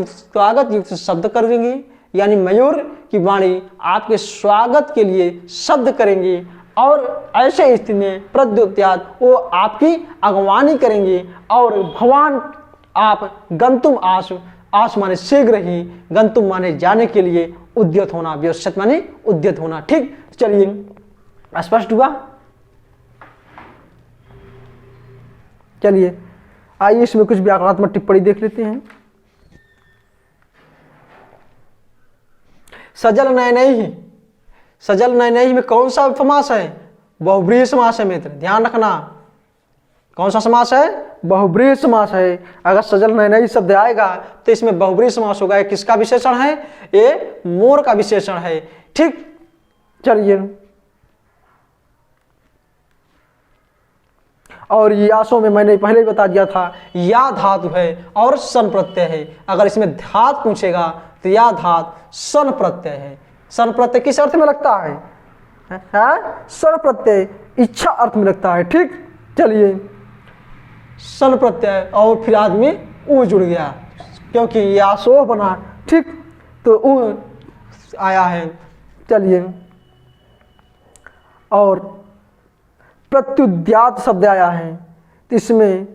युक्त शब्द करेंगे, यानी मयूर की वाणी आपके स्वागत के लिए शब्द करेंगे, और ऐसे स्थिति में प्रद्युत्यात वो आपकी अगवानी करेंगे, और भगवान आप गंतुम आस माने शीघ्र ही, गंतुम माने जाने के लिए, उद्यत होना, व्यवस्थित माने उद्यत होना। ठीक, चलिए स्पष्ट हुआ। चलिए आइए इसमें कुछ व्याकरणात्मक टिप्पणी देख लेते हैं। सजल नयनैहि, सजल नयनैहि में कौन सा समास है? बहुब्रीहि समास है मित्र, ध्यान रखना। कौन सा समास है? बहुब्रीहि समास है। अगर सजल नयनैहि शब्द आएगा तो इसमें बहुब्रीहि समास होगा। किसका विशेषण है? ये मोर का विशेषण है। ठीक, चलिए, और यासों में मैंने पहले ही बता दिया था, या धातु है और सन प्रत्यय है। अगर इसमें धातु पूछेगा तो या धातु सन प्रत्यय है। सन प्रत्यय किस अर्थ में लगता है? सन प्रत्यय इच्छा अर्थ में लगता है। ठीक, चलिए, सन प्रत्यय और फिर आदमी ऊ जुड़ गया क्योंकि यासो बना। ठीक, तो ऊ आया है। चलिए, और प्रत्युद्यात शब्द आया है, तो इसमें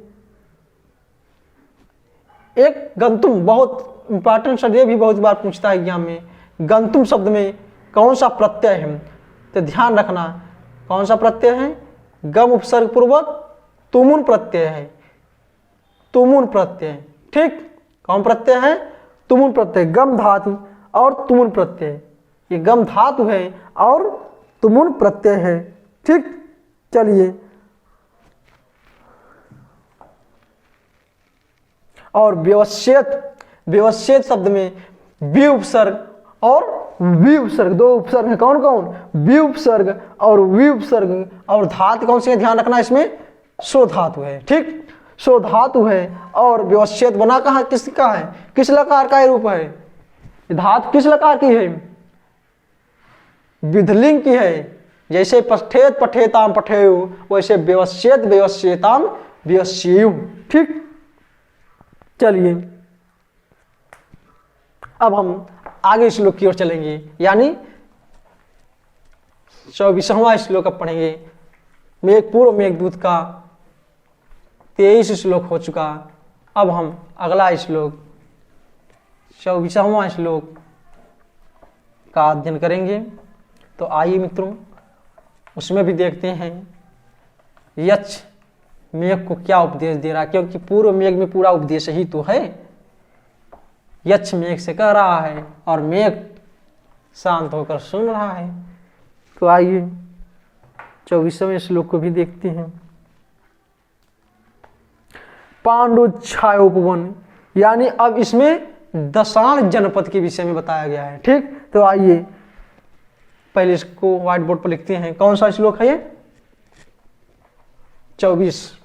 एक गंतुम बहुत इंपॉर्टेंट शब्द ये भी बहुत बार पूछता है एग्जाम में, गंतुम शब्द में कौन सा प्रत्यय है? तो ध्यान रखना कौन सा प्रत्यय है? गम उपसर्ग पूर्वक तुमुन प्रत्यय है, तुमुन प्रत्यय। ठीक, कौन प्रत्यय है? तुमुन प्रत्यय, गम धातु और तुमुन प्रत्यय। ये गम धातु है और तुमुन प्रत्यय है। ठीक, चलिए और व्यवच्छेद, व्यवच्छेद शब्द में वि उपसर्ग और वि उपसर्ग, दो उपसर्ग है। कौन कौन? वि उपसर्ग और वि उपसर्ग। और धातु कौन सी है? ध्यान रखना इसमें सो धातु है। ठीक, सो धातु है और व्यवच्छेद बना कहाँ किसका है? किस लकार का रूप है? धातु किस लकार की है? विधलिंग की है। जैसे पठेत पठेताम पठेयु, वैसे व्यवच्छेद व्यवच्छेताम व्यवच्छेयु। ठीक, चलिए अब हम आगे श्लोक की ओर चलेंगे, यानी 24वां श्लोक अब पढ़ेंगे। मेघ पूर्व मेघदूत का 23 श्लोक हो चुका। अब हम अगला श्लोक 24वां श्लोक का अध्ययन करेंगे। तो आइए मित्रों उसमें भी देखते हैं यक्ष मेघ को क्या उपदेश दे रहा है, क्योंकि पूर्व मेघ में पूरा उपदेश ही तो है। यक्ष मेघ से कह रहा है और मेघ शांत होकर सुन रहा है। तो आइए 24वें श्लोक को भी देखते हैं। पांडुच्छाय उपवन, यानी अब इसमें दशाण जनपद के विषय में बताया गया है। ठीक, तो आइए पहले इसको व्हाइट बोर्ड पर लिखते हैं। कौन सा श्लोक है ये? 24।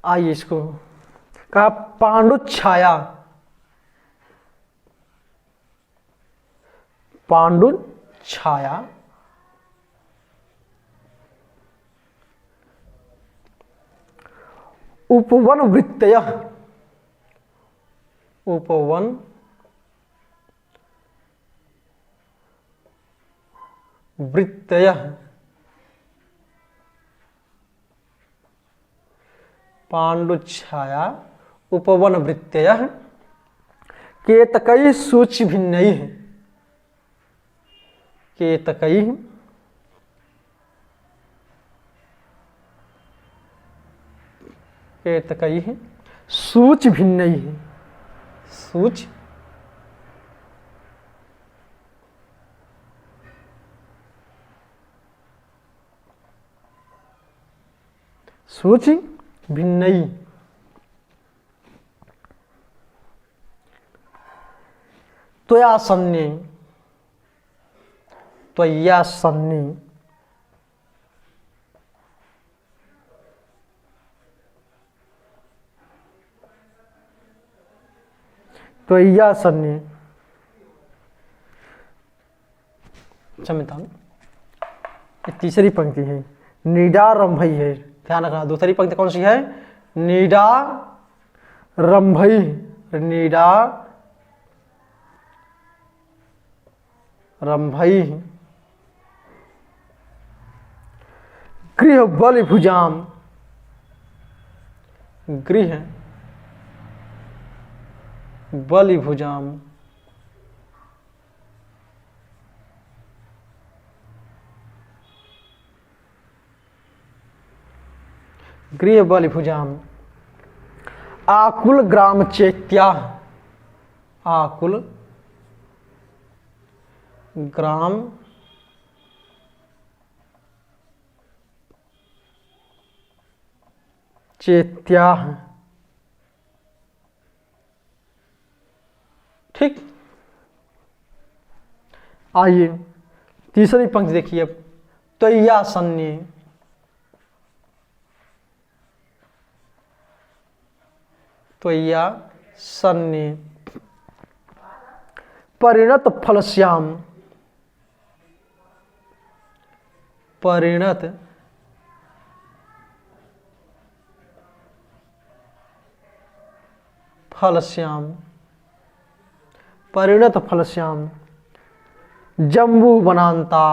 आइए इसको कहा पांडुच्छाया, पांडुच्छाया उपवन वृत्तयः, उपवन वृत्तयः पांडुच्छाया उपवन वृत्तयः केतकैः सूचि भिन्नैः, केतकैः केतकैः सूचि भिन्नैः, सूचि सूचि भिन्नैः त्वयासन्ने, त्वयासन्ने त्वयासन्ने, क्षम्यतां ये तीसरी पंक्ति है, नीडारंभई है। ध्यान रखना दूसरी पंक्ति कौन सी है? नीडारंभई, नीडारंभई गृह बलिभुजाम, गृह बलिभुजाम गृह बलिभुजाम आकुल ग्राम चैत्या, आकुल ग्राम चैत्या। ठीक, आइए तीसरी पंक्ति देखिए अब, त्वयासन्ने, त्वयासन्ने परिणत फलस्याम, परिणत फलस्याम, परिणत फलश्याम जम्बू वनांता,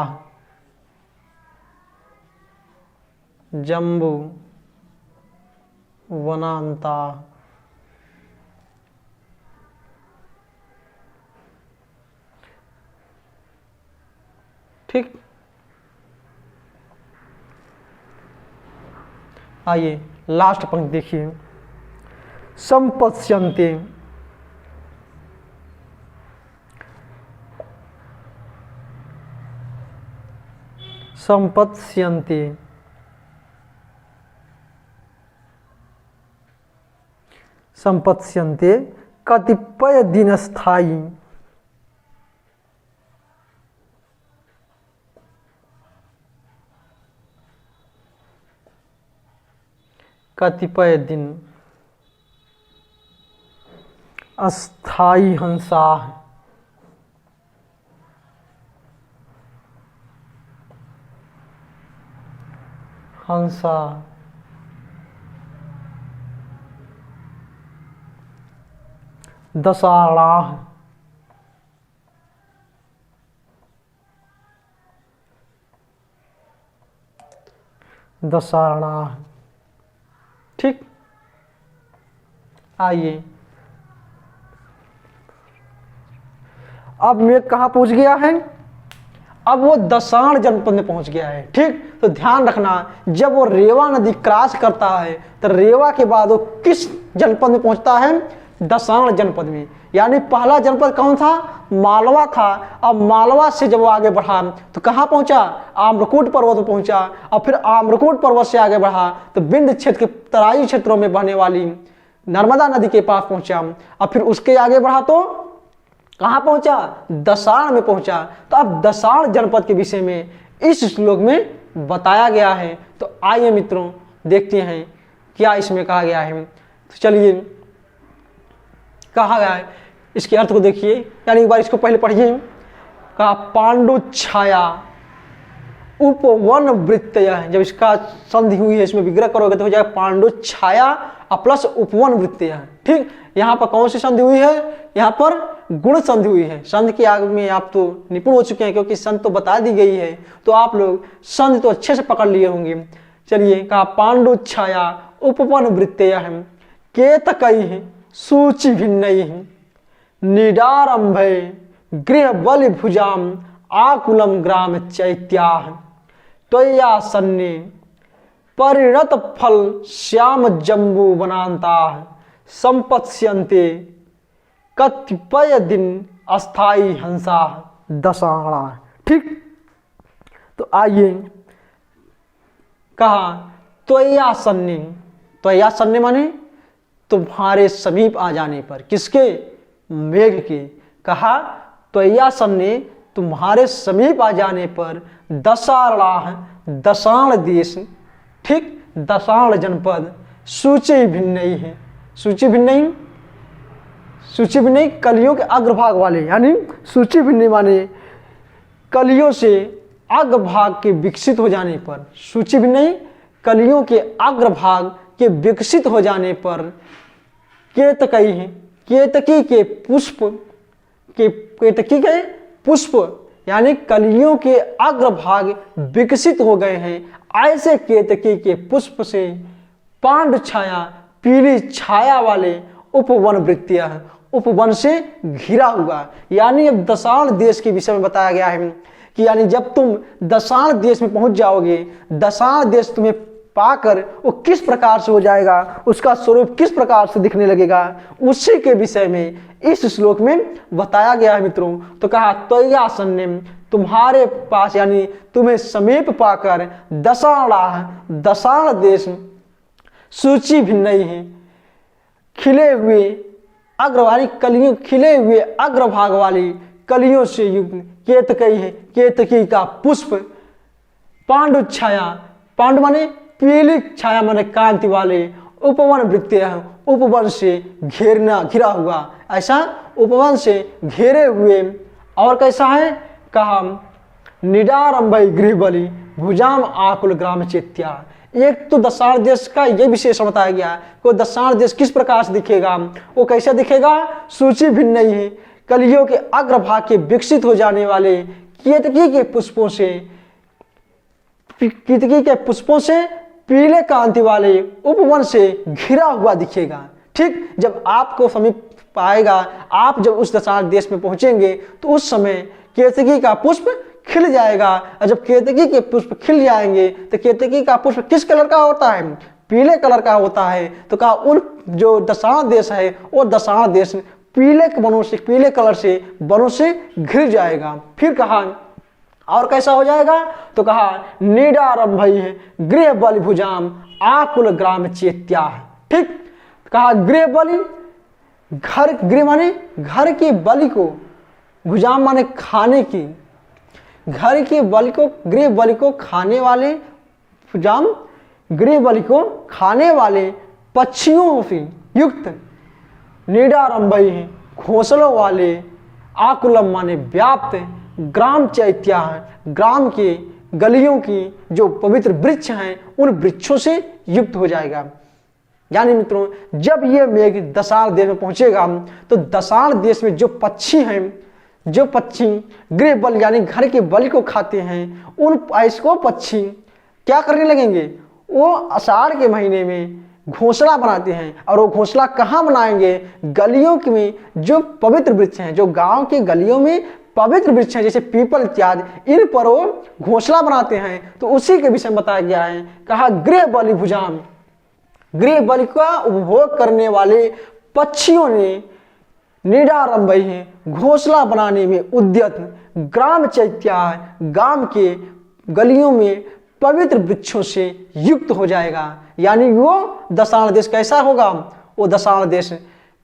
जम्बू वनांता। ठीक, आइए लास्ट पंक्ति देखिए। संपत्स्यन्ते, संपत्स्यन्ते संपत्स्यन्ते कतिपय दिन स्थायी, कतिपय दिन अस्थायी हंसा, हंसा दशाणाः, दशाणाः। ठीक, आइए अब मेघ कहाँ पहुंच गया है? अब वो दशाण जनपद में पहुंच गया है। ठीक, तो ध्यान रखना, जब वो रेवा नदी क्रॉस करता है तो रेवा के बाद वो किस जनपद में पहुंचता है? दशाण जनपद में। यानी पहला जनपद कौन था? मालवा था। अब मालवा से जब वो आगे बढ़ा तो कहाँ पहुंचा? आम्रकूट पर्वत पर पहुंचा। और फिर आम्रकूट पर्वत से आगे बढ़ा तो बिंद क्षेत्र के तराई क्षेत्रों में बहने वाली नर्मदा नदी के पास पहुंचा। और फिर उसके आगे बढ़ा तो कहाँ पहुंचा? दशाण में पहुंचा। तो अब दशाण जनपद के विषय में इस श्लोक में बताया गया है। तो आइए मित्रों देखते हैं क्या इसमें कहा गया है। तो चलिए, कहा गया है इसके अर्थ को देखिए, यानी एक बार इसको पहले पढ़िए। कहा पांडु छाया उपवन वृत्तय, जब इसका संधि हुई है, इसमें विग्रह करोगे तो हो जाएगा पांडु छाया प्लस उपवन वृत्तय। ठीक, यहाँ पर कौन सी संधि हुई है? यहाँ पर गुण संधि हुई है। संधि के आगे में आप तो निपुण हो चुके हैं, क्योंकि संधि तो बता दी गई है, तो आप लोग संधि तो अच्छे से पकड़ लिए होंगे। चलिए, कहा पांडु छाया उपवन वृत्तय केतकैः सूचि भिन्नैः निडारंभे गृह बलि भुजाम आकुलम ग्राम चैत्याः त्वय्यासन्ने परिणत फल श्याम जम्बू वनांताः संपत्स्यन्ते कतिपय दिन अस्थायी हंसा दशाणा। ठीक, तो आइए, कहा त्वय्यासन्ने, त्वय्यासन्ने माने तुम्हारे समीप आ जाने पर। किसके? मेघ के। कहा त्वय्यासन्ने तुम्हारे समीप आ जाने पर दशाणाः दशाण देश। ठीक, दशाण जनपद सूची भिन्नैः, सूची भिन्नैः, सूची भिन्नैः कलियों के अग्रभाग वाले, यानी सूची भिन्नैः माने कलियों से अग्रभाग के विकसित हो जाने पर। सूची भिन्नैः कलियों के अग्रभाग के विकसित हो जाने पर केतकैः, केतकी के पुष्प के, केतकी के पुष्प यानी कलियों के अग्रभाग विकसित हो गए हैं, ऐसे केतकी के पुष्प से पांडु छाया पीली छाया वाले उपवन वृत्तियां, उपवन से घिरा हुआ। यानी अब दशाण देश के विषय में बताया गया है कि यानी जब तुम दशाण देश में पहुंच जाओगे, दशाण देश तुम्हें पाकर वो किस प्रकार से हो जाएगा, उसका स्वरूप किस प्रकार से दिखने लगेगा, उसी के विषय में इस श्लोक में बताया गया है मित्रों। तो कहा त्वय्यासन्ने तुम्हारे पास, यानी तुम्हें समीप पाकर दशाणाः दशाण देश सूची भिन्नैः खिले हुए अग्रवाली कलियों, खिले हुए अग्रभाग वाली कलियों से युक्त केतकी, केतकी का पुष्प पांडु छाया, पांडु माने पीली छाया माने कांति वाले उपवन वृत्तियां, उपवन से घेरना, घिरा हुआ, ऐसा उपवन से घेरे हुए। और कैसा है? कहा निडारंभै गृह बलि भुजाम आकुल ग्राम चैत्या। एक तो दशाण देश का ये विशेषण बताया गया, को दशाण देश किस प्रकार से दिखेगा, वो कैसे दिखेगा? सूची भिन्नैः कलियों के अग्रभाग के विकसित हो जाने वाले केतकी के पुष्पों से पीले कांति वाले उपवन से घिरा हुआ दिखेगा। ठीक, जब आपको समीप पाएगा, आप जब उस दशाण देश में पहुंचेंगे तो उस समय केतकी का पुष्प खिल जाएगा। और जब केतकी के पुष्प खिल जाएंगे तो केतकी का पुष्प किस कलर का होता है? पीले कलर का होता है। तो कहा उन जो दशाण देश है वो दशाण देश पीले कलर से वनों से घिर जाएगा। फिर कहा और कैसा हो जाएगा? तो कहा नीडारंभई है गृह बलि भुजाम आकुल ग्राम चेत्या। ठीक, कहा गृह बलि, गृह माने घर की बलि को, भुजाम माने खाने की, घर की बलि को, गृह बलि को खाने वाले, भुजाम गृह बलि को खाने वाले पक्षियों से युक्त, नीडारंभई है घोंसलों वाले, आकुलम माने व्याप्त, ग्राम चैत्या है ग्राम के गलियों की जो पवित्र वृक्ष हैं उन वृक्षों से युक्त हो जाएगा। यानी मित्रों, जब ये मेघ दशाण देश में पहुंचेगा तो दशाण देश में जो पक्षी हैं, जो पक्षी गृह बल यानी घर के बलि को खाते हैं, उन ऐसको पक्षी क्या करने लगेंगे? वो आषाढ़ के महीने में घोंसला बनाते हैं। और वो घोंसला कहाँ बनाएंगे? गलियों में जो पवित्र वृक्ष हैं, जो गांव की गलियों में पवित्र वृक्ष हैं जैसे पीपल इत्यादि, इन पर वो घोंसला बनाते हैं। तो उसी के विषय में बताया गया है। कहा गृह बलि भुजाम, गृह बलि का उपभोग करने वाले पक्षियों ने नीडारंभई है घोंसला बनाने में उद्यत, ग्राम चैत्या गांव के गलियों में पवित्र वृक्षों से युक्त हो जाएगा। यानी वो दशाण देश कैसा होगा? वो दशाण देश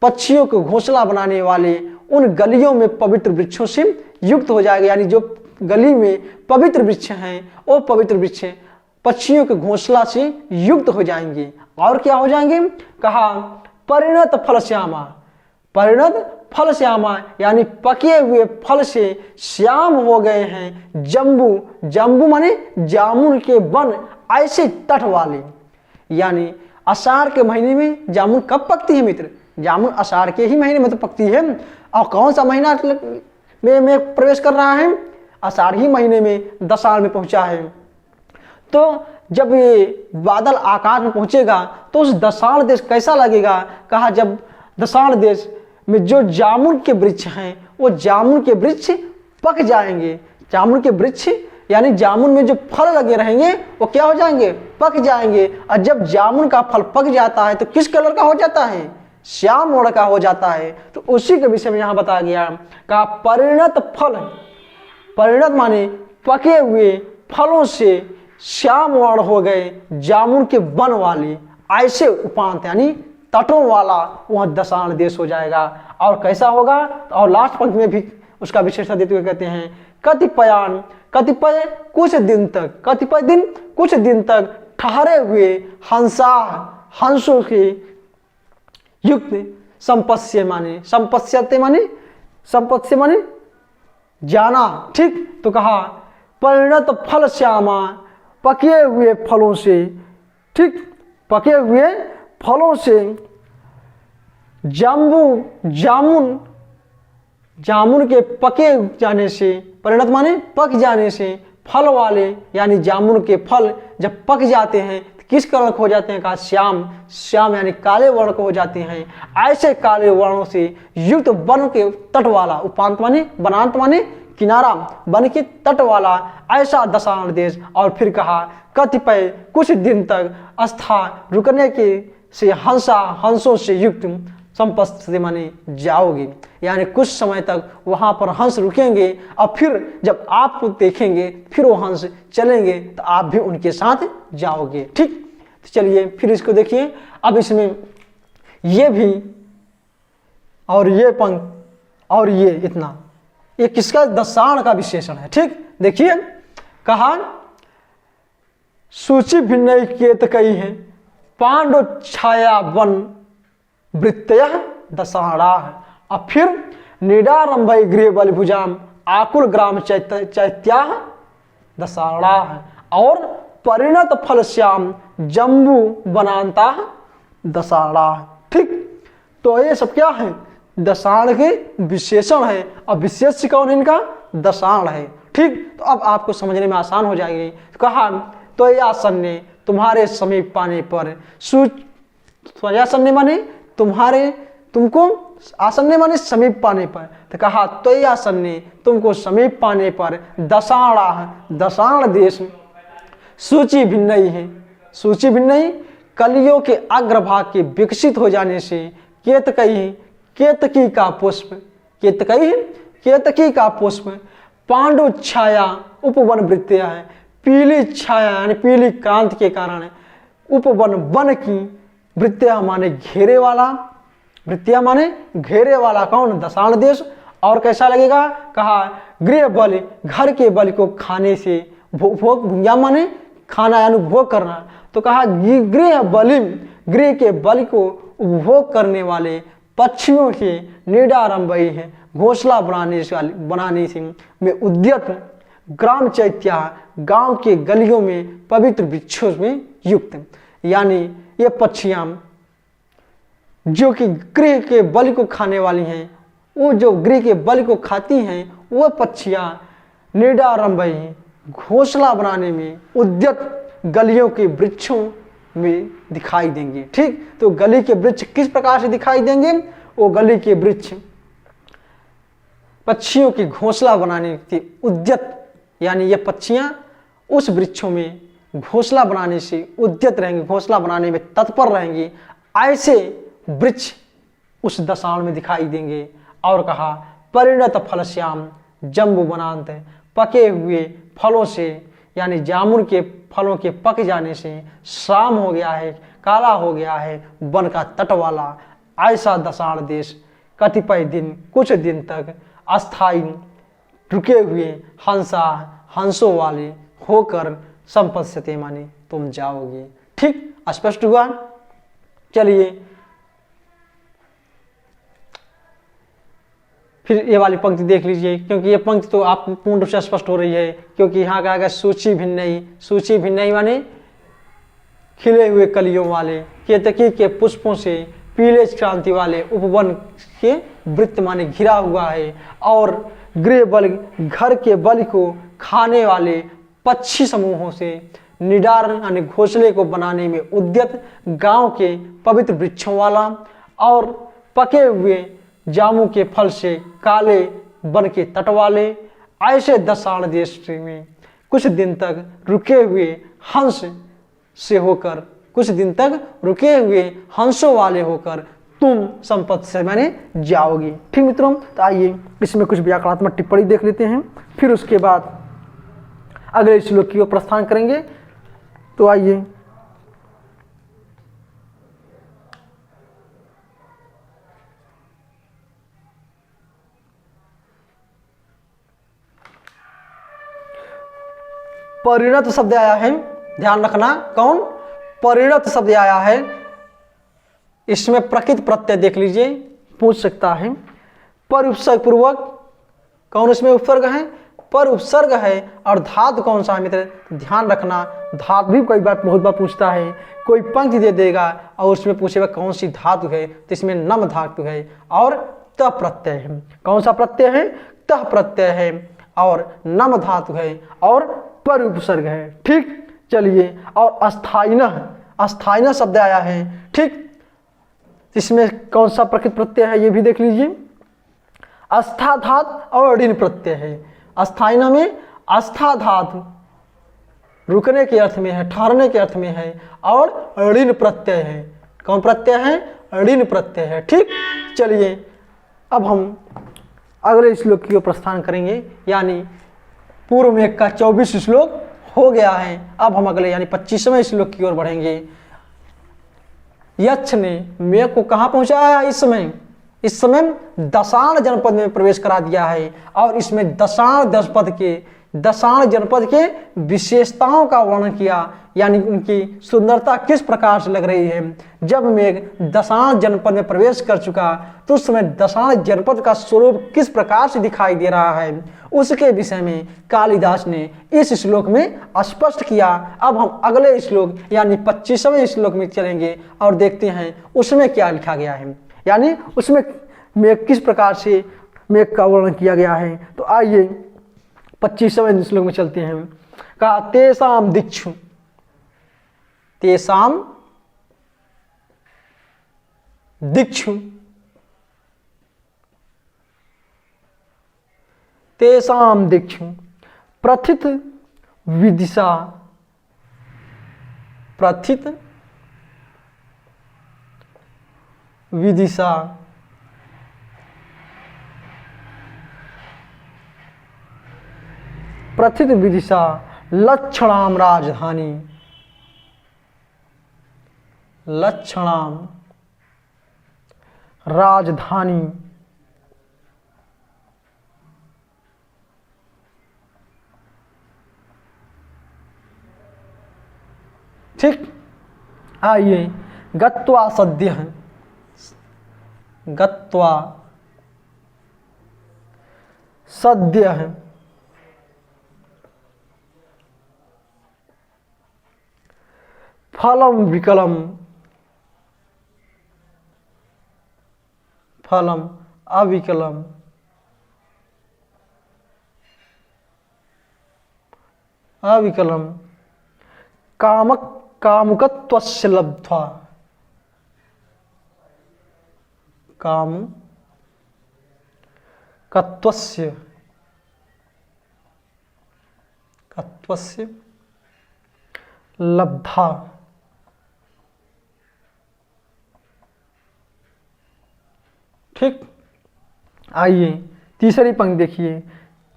पक्षियों को घोंसला बनाने वाले उन गलियों में पवित्र वृक्षों से युक्त हो जाएगा। यानी जो गली में पवित्र वृक्ष हैं वो पवित्र वृक्ष पक्षियों के घोंसला से युक्त हो जाएंगे। और क्या हो जाएंगे? कहा परिणत फल श्यामा, परिणत फल श्यामा यानी पके हुए फल से श्याम हो गए हैं जम्बू, जम्बू माने जामुन के वन ऐसे तट वाले। यानी आषाढ़ के महीने में जामुन कब पकती है मित्र? जामुन आषाढ़ के ही महीने में तो पकती है। और कौन सा महीना में प्रवेश कर रहा है? आषाढ़ ही महीने में दशाण में पहुंचा है। तो जब ये बादल आकाश में पहुंचेगा तो उस दशाण देश कैसा लगेगा? कहा जब दशाण देश में जो जामुन के वृक्ष हैं वो जामुन के वृक्ष पक जाएंगे। जामुन के वृक्ष यानी जामुन में जो फल लगे रहेंगे वो क्या हो जाएंगे? पक जाएंगे। और जब जामुन का फल पक जाता है तो किस कलर का हो जाता है? श्याम वर्ण का हो जाता है। तो उसी के विषय में यहाँ बताया गया। कहा परिणत फल, परिणत माने पके हुए फलों से श्याम वर्ण हो गए जामुन के वन वाले ऐसे उपांत यानी तटों वाला वह दशाण देश हो जाएगा। और कैसा होगा? और लास्ट पंक्ति में भी उसका विशेषता देते हुए कहते हैं कतिपयान, कतिपय कुछ दिन तक, कतिपय दिन कुछ दिन तक ठहरे हुए हंसा, हंसों के युक्त संपत्स्य माने, संपत्स्यते माने, संपत्स्य माने जाना। ठीक, तो कहा परिणत फल श्यामा पके हुए फलों से, ठीक, पके हुए फलों से जाम्बू, जामुन, जामुन के पके जाने से, परिणत माने पक जाने से, फल वाले यानी जामुन के फल जब पक जाते हैं तो किस कलर को हो जाते हैं? कहा श्याम, श्याम यानी काले वर्ण को हो जाते हैं। ऐसे काले वर्णों से युक्त वन के तट वाला, उपांत माने बनांत माने किनारा, वन के तट वाला ऐसा दशाण देश। और फिर कहा कतिपय कुछ दिन तक अस्था रुकने के से हंसा, हंसों से युक्त संपत्ति माने जाओगे। यानी कुछ समय तक वहां पर हंस रुकेंगे और फिर जब आप देखेंगे फिर वो हंस चलेंगे तो आप भी उनके साथ जाओगे। ठीक, तो चलिए फिर इसको देखिए। अब इसमें ये भी और ये पंक्ति और ये इतना, ये किसका? दशाण का विशेषण है। ठीक, देखिए कहा सूची भिन्न केत कई है पांडव छाया वन वृत्तय दशाणा। अब फिर नीडारंभई गृह बलि भुजाम आकुल ग्राम चैत्या दशाणा और परिणत फल श्याम जम्बू बनाता दशाणा। ठीक, तो ये सब क्या है? दशाण के विशेषण है और विशेष कौन है इनका? दशाण है। ठीक, तो अब आपको समझने में आसान हो जाएगी। कहा तो यह आसन्ने तुम्हारे समीप पाने पर आसन्ने माने तुम्हारे, तुमको आसन्ने माने समीप पाने पर, तो कहा तो यह आसन्ने तुमको समीप पाने पर दशाण देश सूची भिन्न है। सूची भिन्न ही कलियों के अग्रभाग के विकसित हो जाने से केतकी का पुष्प पांडु छाया उपवन वृत्तिया है। पीली छाया यानी पीली क्रांति के कारण उपवन वन की वृत्तिया माने घेरे वाला, वृत्तिया माने घेरे वाला कौन? दशाण देश। और कैसा लगेगा? कहा गृह बल, घर के बल को खाने से भोग, भुंजा माने खाना यानी उपभोग करना, तो कहा गृह बलिम, गृह के बल को उपभोग करने वाले पक्षियों के निडारंभई है घोंसला बनाने से में उद्यत ग्राम चैत्या, गांव के गलियों में पवित्र वृक्षों में युक्त, यानी ये पक्षियां जो कि गृह के बल को खाने वाली हैं, वो जो गृह के बल को खाती हैं वो पक्षियां निडारंभई घोंसला बनाने में उद्यत गलियों के वृक्षों में दिखाई देंगे। ठीक, तो गली के वृक्ष किस प्रकार से दिखाई देंगे? वो गली के वृक्ष पक्षियों की घोंसला बनाने की उद्यत, यानी ये पक्षियां उस वृक्षों में घोंसला बनाने से उद्यत रहेंगी, घोंसला बनाने में तत्पर रहेंगी, ऐसे वृक्ष उस दशाण में दिखाई देंगे। और कहा परिणत फलश्याम जम्बू बनांत, पके हुए फलों से यानी जामुन के फलों के पक जाने से शाम हो गया है, काला हो गया है वन का तट वाला ऐसा दशाण देश कतिपय दिन, कुछ दिन तक अस्थायी रुके हुए हंसों वाले होकर संपत्ति माने तुम जाओगे। ठीक, स्पष्ट हुआ? चलिए फिर ये वाली पंक्ति देख लीजिए, क्योंकि ये पंक्ति तो आप पूर्ण रूप से स्पष्ट हो रही है, क्योंकि यहाँ कहा गया सूची भिन्न माने खिले हुए कलियों वाले, केतकी के पुष्पों से पीले क्रांति वाले उपवन के वृत्त माने घिरा हुआ है, और गृह बल, घर के बल को खाने वाले पक्षी समूहों से निडार यानी घोंसले को बनाने में उद्यत गांव के पवित्र वृक्षों वाला, और पके हुए जामू के फल से काले वन के तट वाले ऐसे दशाण देश में कुछ दिन तक रुके हुए हंस से होकर, कुछ दिन तक रुके हुए हंसों वाले होकर तुम संपत्ति से माने जाओगी। ठीक मित्रों, तो आइए इसमें कुछ व्याकरणात्मक टिप्पणी देख लेते हैं, फिर उसके बाद अगले श्लोक की ओर प्रस्थान करेंगे। तो आइए परिणत शब्द आया है, ध्यान रखना कौन? परिणत शब्द आया है। इसमें प्रकृत प्रत्यय देख लीजिए, पूछ सकता है पर उपसर्ग पूर्वक, कौन इसमें उपसर्ग है? पर उपसर्ग है। और धातु कौन सा है मित्र? ध्यान रखना, धातु भी कई बार बहुत बार पूछता है, कोई पंक्ति दे देगा और उसमें पूछेगा कौन सी धातु है, तो इसमें नम धातु है और त प्रत्यय है। कौन सा प्रत्यय है? तह प्रत्यय है और नम धातु है और पर उपसर्ग है। ठीक, चलिए, और अस्थायिन शब्द आया है। ठीक, इसमें कौन सा प्रकृत प्रत्यय है ये भी देख लीजिए। अस्था धातु और ऋण प्रत्यय है। अस्थायिन में अस्था धातु रुकने के अर्थ में है, ठहरने के अर्थ में है, और ऋण प्रत्यय है। कौन प्रत्यय है? ऋण प्रत्यय है। ठीक, चलिए अब हम अगले श्लोक की ओर प्रस्थान करेंगे, यानी पूर्व में का 24 श्लोक हो गया है। अब हम अगले यानी 25वें श्लोक की ओर बढ़ेंगे। यक्ष ने मेघ को कहाँ पहुंचाया है? इस समय दशाण जनपद में प्रवेश करा दिया है, और इसमें दशाण जनपद के विशेषताओं का वर्णन किया, यानी उनकी सुंदरता किस प्रकार से लग रही है। जब मेघ दशाण जनपद में प्रवेश कर चुका तो उस समय दशाण जनपद का स्वरूप किस प्रकार से दिखाई दे रहा है, उसके विषय में कालिदास ने इस श्लोक में स्पष्ट किया। अब हम अगले श्लोक यानी 25वें श्लोक में चलेंगे और देखते हैं उसमें क्या लिखा गया है, यानी उसमें मेघ किस प्रकार से मेघ का वर्णन किया गया है। तो आइए 25वें श्लोक में चलते हैं। कहा तेषाम दिक्षु, तेषाम दिक्षु, तेषाम दिक्षु प्रथित विदिशा, प्रथित विदिशा प्रथित विदिशा लक्षणाम राजधानी, लक्षणाम राजधानी। ठीक, आइए गत्वा सद्य, गत्वा सद्य फलम विकलम, फलम अविकलम, अविकलम कामक कामुकत्वस्य लब्ध्वा, कामुकत्वस्य कत्वस्य लब्धा। ठीक, आइए तीसरी पंक्ति देखिए।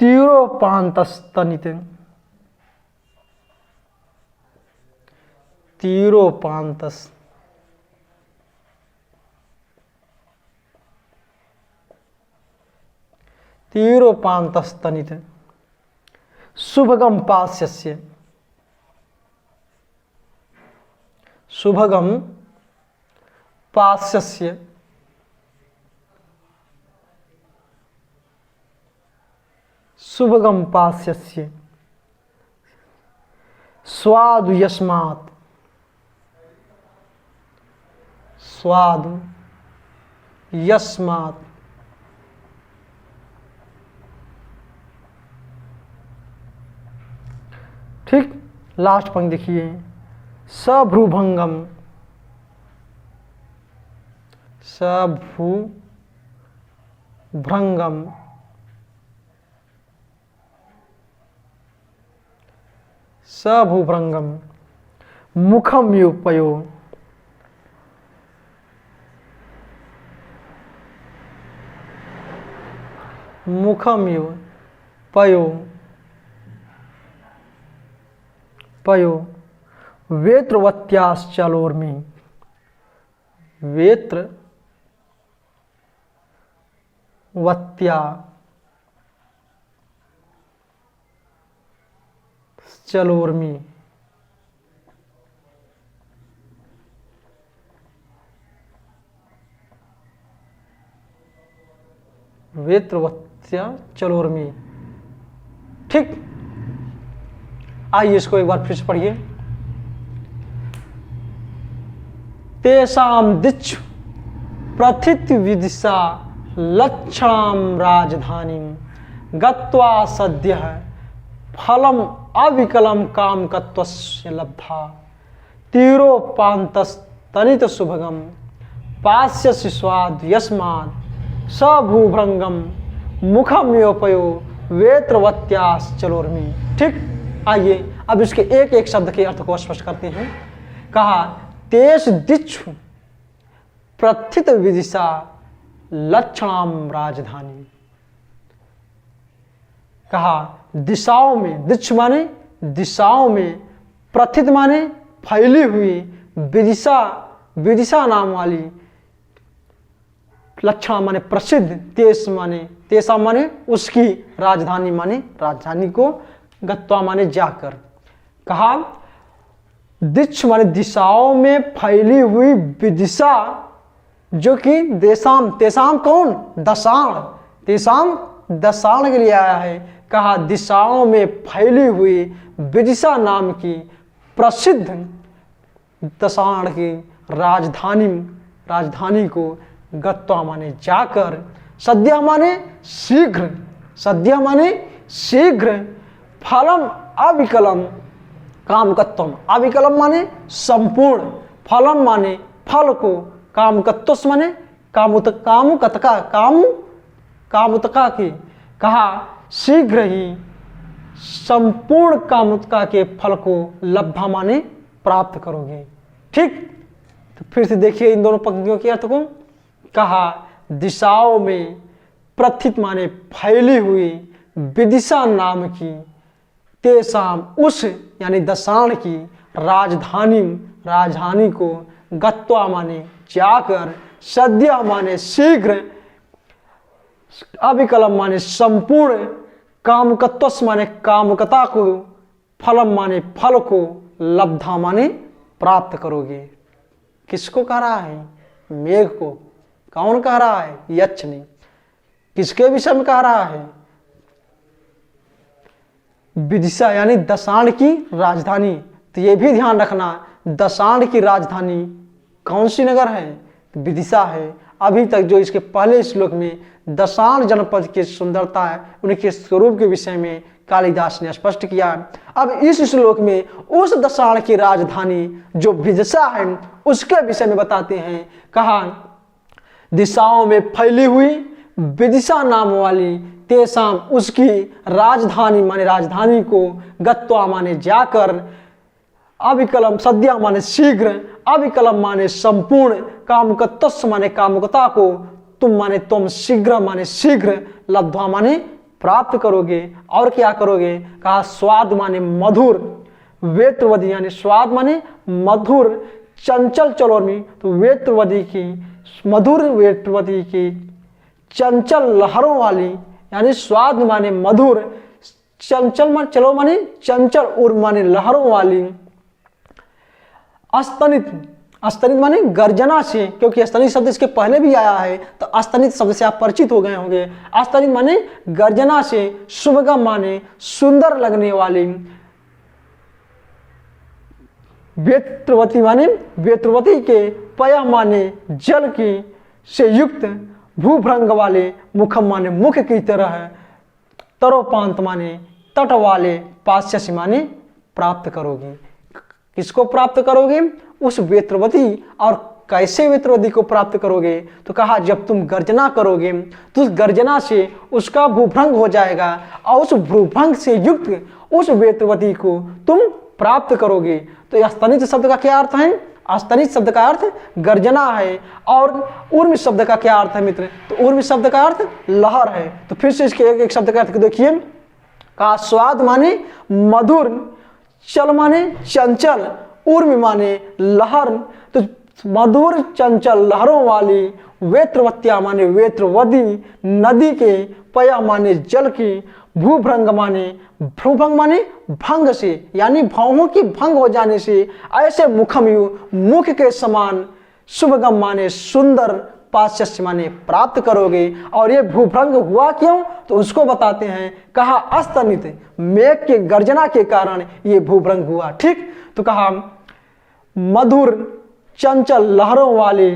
तीरोपांतस्तनित, तीरोपांतस, तीरोपांतस्तनित शुभगम पास्यस्य, शुभगम पास्यस्य शुभगम पास्यस्य स्वादु यस्मात्, स्वादु यस्मात् ठीक, लास्ट पंक्ति देखिए। सभ्रुभंगम, सभ्रुभंगम सभ्रुभंगम मुखम युपयो, मुखम युपयो पयो वेत्रवत्याश्चलोर्मि, वेत्रवत्या चलोर्मि। वेत्रवत्या चलोर्मि। ठीक, आइए इसको एक बार फिर से पढ़िए। तेषाम दिच्छ प्रथित विदिशा लक्षणाम राजधानी गत्वा सद्य फलम अविकलम कामकत्वस्य लब्धा तीरोपांतस्तनित शुभगम पास्यस्य स्वाद यस्मात् सभूभृंगम मुखम योपयो वेत्रवत्याश्चलोर्मि। ठीक, आइए अब इसके एक एक शब्द के अर्थ को स्पष्ट करते हैं। कहा तेष दिक्षु प्रथित विदिशा लक्षणाम राजधानी। कहा दिशाओं में, दिक्ष माने दिशाओं में, प्रथित माने फैली हुई, विदिशा विदिशा नाम वाली, लक्षण माने प्रसिद्ध, तेज माने तेसा माने उसकी, राजधानी माने राजधानी को, गत्वा माने जाकर। कहा दिक्ष माने दिशाओं में फैली हुई विदिशा, जो कि देशाम, तेसाम कौन, दशाण, तेसाम दशाण के लिए आया है। कहा दिशाओं में फैली हुई विदिशा नाम की प्रसिद्ध दशाण की राजधानी, राजधानी को गत्वा माने जाकर, सद्य माने शीघ्र, सद्य माने शीघ्र, फलम अविकलम कामकत्वम, अविकलम माने संपूर्ण, फलम माने फल को, कामकत्व माने कामुकता की, कहा शीघ्र ही संपूर्ण कामुकता के फल को लब्धा माने प्राप्त करोगे। ठीक, तो फिर से देखिए इन दोनों पंक्तियों के अर्थ को। कहा दिशाओं में प्रथित माने फैली हुई, विदिशा नाम की, तेसाम उस यानी दशाण की, राजधानी को, गत्वा माने जाकर, सद्य माने शीघ्र, अविकलम माने संपूर्ण, कामकत्व माने कामकता को, फलम माने फल को, लब्धा माने प्राप्त करोगे। किसको कह रहा है? मेघ को। कौन कह रहा है? यक्ष ने। किसके विषय में कह रहा है? विदिशा यानी दशाण की राजधानी। तो ये भी ध्यान रखना, दशाण की राजधानी कौन सी नगर है? विदिशा है। अभी तक जो इसके पहले श्लोक में दशाण जनपद की सुंदरता है, उनके स्वरूप के विषय में कालिदास ने स्पष्ट किया। अब इस श्लोक में उस दशाण की राजधानी जो विदिशा है उसके विषय में बताते हैं। कहा दिशाओं में फैली हुई, विदिशा नाम वाली, तेसाम उसकी राजधानी माने राजधानी को, गत्वा माने जाकर, अविकलम सद्या माने शीघ्र, अविकलम माने संपूर्ण, कामकत्व माने कामुकता को, तुम माने तुम, शीघ्र माने शीघ्र, लब्ध्वा माने प्राप्त करोगे। और क्या करोगे? कहा स्वाद माने मधुर, वेत्रवदी यानी स्वाद माने मधुर, चंचल चलोर्मी, तो वेत्रवदी की, मधुर वेत्रवदी की, चंचल लहरों वाली, यानी स्वाद माने मधुर, चंचल माने चलो माने चंचल, उर्म माने लहरों वाली, अस्तनित, अस्तनित माने गर्जना से, क्योंकि अस्तनित शब्द इसके पहले भी आया है, तो अस्तनित शब्द से आप परिचित हो गए होंगे। अस्तनित माने गर्जना से, शुभगम माने सुंदर लगने वाली, वेत्रवती माने वेत्रवती के, पया माने जल की से युक्त, भूभ्रंग वाले, मुखम माने मुख की तरह, तरोपांत माने तट वाले, पाश्यसी माने प्राप्त करोगे। किसको प्राप्त करोगे? उस वेत्रवती। और कैसे वेत्रवती को प्राप्त करोगे? तो कहा जब तुम गर्जना करोगे तो उस गर्जना से उसका भूभ्रंग हो जाएगा और उस भूभ्रंग से युक्त उस वेत्रवती को तुम प्राप्त करोगे। तो स्तनित शब्द का क्या अर्थ है? स्तनित शब्द का अर्थ गर्जना है। और उर्मी शब्द का क्या अर्थ है मित्र? तो उर्मी शब्द का अर्थ लहर है। तो फिर से इसके एक शब्द का अर्थ देखिए। कहा स्वाद माने मधुर, चल माने चंचल, उर्मी माने लहर, तो मधुर चंचल लहरों वाली, वेत्रवत्या माने वेत्रवदी, नदी के, पया माने जल की, भूभ्रंग माने भ्रूभंग माने भंग से, यानी भावों की भंग हो जाने से, ऐसे मुखमयु मुख के समान, शुभगम माने सुंदर, पाश्यस्य माने प्राप्त करोगे। और ये भूभ्रंग हुआ क्यों? तो उसको बताते हैं। कहा अस्तनित, मेघ के गर्जना के कारण ये भूभ्रंग हुआ। ठीक, तो कहा मधुर चंचल लहरों वाले,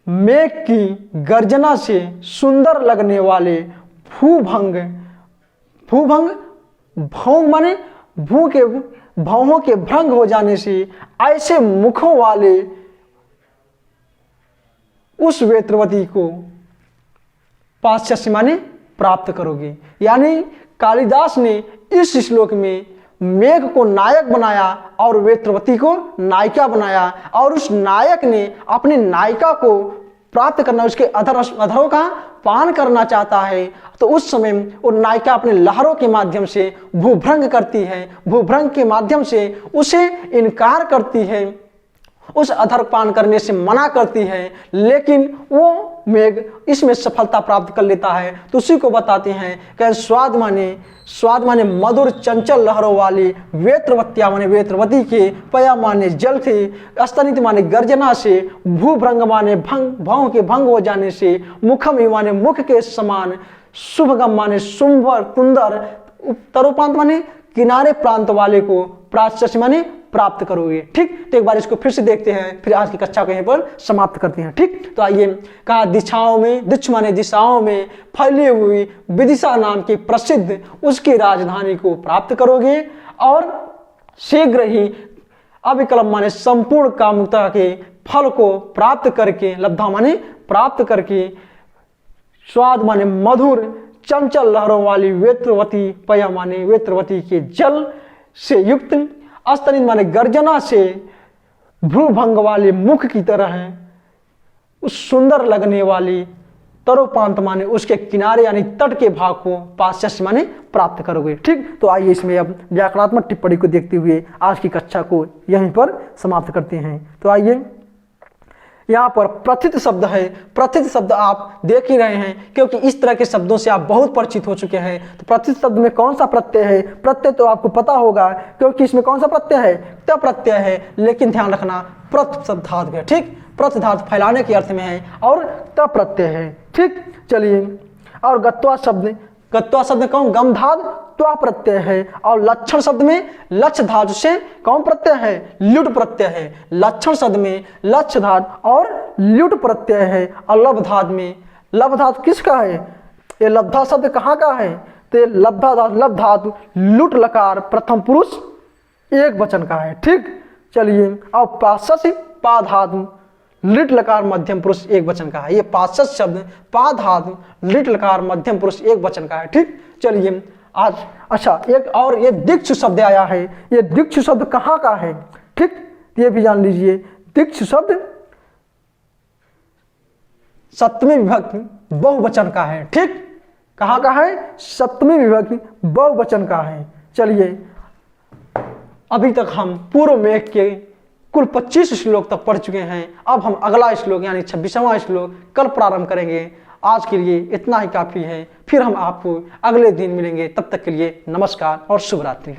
मेघ की गर्जना से सुंदर लगने वाले, भूभंग, भूभंग भौंग माने भू के, भावों के भंग हो जाने से ऐसे मुखों वाले उस वेत्रवती को पाश्यस्य माने प्राप्त करोगे। यानी कालिदास ने इस श्लोक में मेघ को नायक बनाया और वेत्रवती को नायिका बनाया, और उस नायक ने अपनी नायिका को प्राप्त करना, उसके अधरों का पान करना चाहता है। तो उस समय वो नायिका अपने लहरों के माध्यम से भूभ्रंग करती है, भूभ्रंग के माध्यम से उसे इनकार करती है, उस अधर पान करने से मना करती है, लेकिन वो मेघ इसमें सफलता प्राप्त कर लेता है। तो उसी को बताते हैं कि स्वाद माने मधुर चंचल लहरों वाली, वेत्रवत्या माने वेत्रवती के, पया माने जल थे, स्तनित माने गर्जना से, भूभ्रंग माने भावों के भंग हो जाने से, मुखम माने मुख के समान, शुभगम माने सुंदर, तरोपांत माने किनारे प्रांत वाले को, प्राश्यस्य माने प्राप्त करोगे। ठीक, तो एक बार इसको फिर से देखते हैं, फिर आज की कक्षा को यहीं पर समाप्त करते हैं। ठीक, तो आइए, कहा दिशाओं में, दिक्ष माने दिशाओं में फैली हुई विदिशा नाम की प्रसिद्ध उसकी राजधानी को प्राप्त करोगे और शीघ्र ही अविकल्प माने संपूर्ण कामुकता के फल को प्राप्त करके, लब्धा माने प्राप्त करके, स्वाद माने मधुर चंचल लहरों वाली वेत्रवती, पया माने वेत्रवती के जल से युक्त, अस्तनित माने गर्जना से भ्रूभंग वाले मुख की तरह है, उस सुंदर लगने वाली तरोपांत माने उसके किनारे यानी तट के भाग को पाश्चात्य माने प्राप्त करोगे। ठीक, तो आइए इसमें अब व्याकरणात्मक टिप्पणी को देखते हुए आज की कक्षा को यहीं पर समाप्त करते हैं। तो आइए, यहाँ पर प्रथित शब्द है। प्रथित शब्द आप देख ही रहे हैं, क्योंकि इस तरह के शब्दों से आप बहुत परिचित हो चुके हैं। तो प्रथित शब्द में कौन सा प्रत्यय है? प्रत्यय तो आपको पता होगा, क्योंकि इसमें कौन सा प्रत्यय है? त प्रत्यय है, लेकिन ध्यान रखना प्रथ शब्द धातु है। ठीक, प्रथ धातु फैलाने के अर्थ में है और त प्रत्यय है। ठीक, चलिए, और गत्वा शब्द, गत्वा शब्द कौन? गम धातु त्वा प्रत्यय है, और लक्षण शब्द में लक्ष्य धातु से कौन प्रत्यय है? ल्युट प्रत्यय है। लक्षण शब्द में लक्ष्य धातु और ल्युट प्रत्यय है, और लभ धातु में, लभ धातु किसका है? ये लब्धा शब्द कहाँ का है? तो ये लब्धा धातु, लभ धातु लुट लकार प्रथम पुरुष एक वचन का है। ठीक, चलिए, और पाश्चात्य पा धातु लिट लकार मध्यम पुरुष एक वचन का है। ये पाश्चात्य शब्द पा धातु लिट लकार मध्यम पुरुष एक वचन का है। ठीक, चलिए आज, अच्छा, एक और ये दीक्षु शब्द आया है। ये दीक्षु शब्द कहाँ का है? ठीक, ये भी जान लीजिए। दीक्षु शब्द सप्तमी विभक्ति बहुवचन का है। ठीक, कहाँ का है? सप्तमी विभक्ति बहुवचन का है। चलिए, अभी तक हम पूर्व मेघ के कुल 25 श्लोक तक पढ़ चुके हैं। अब हम अगला श्लोक यानी 26वां श्लोक कल प्रारंभ करेंगे। आज के लिए इतना ही काफी है, फिर हम आपको अगले दिन मिलेंगे। तब तक के लिए नमस्कार और शुभ रात्रि।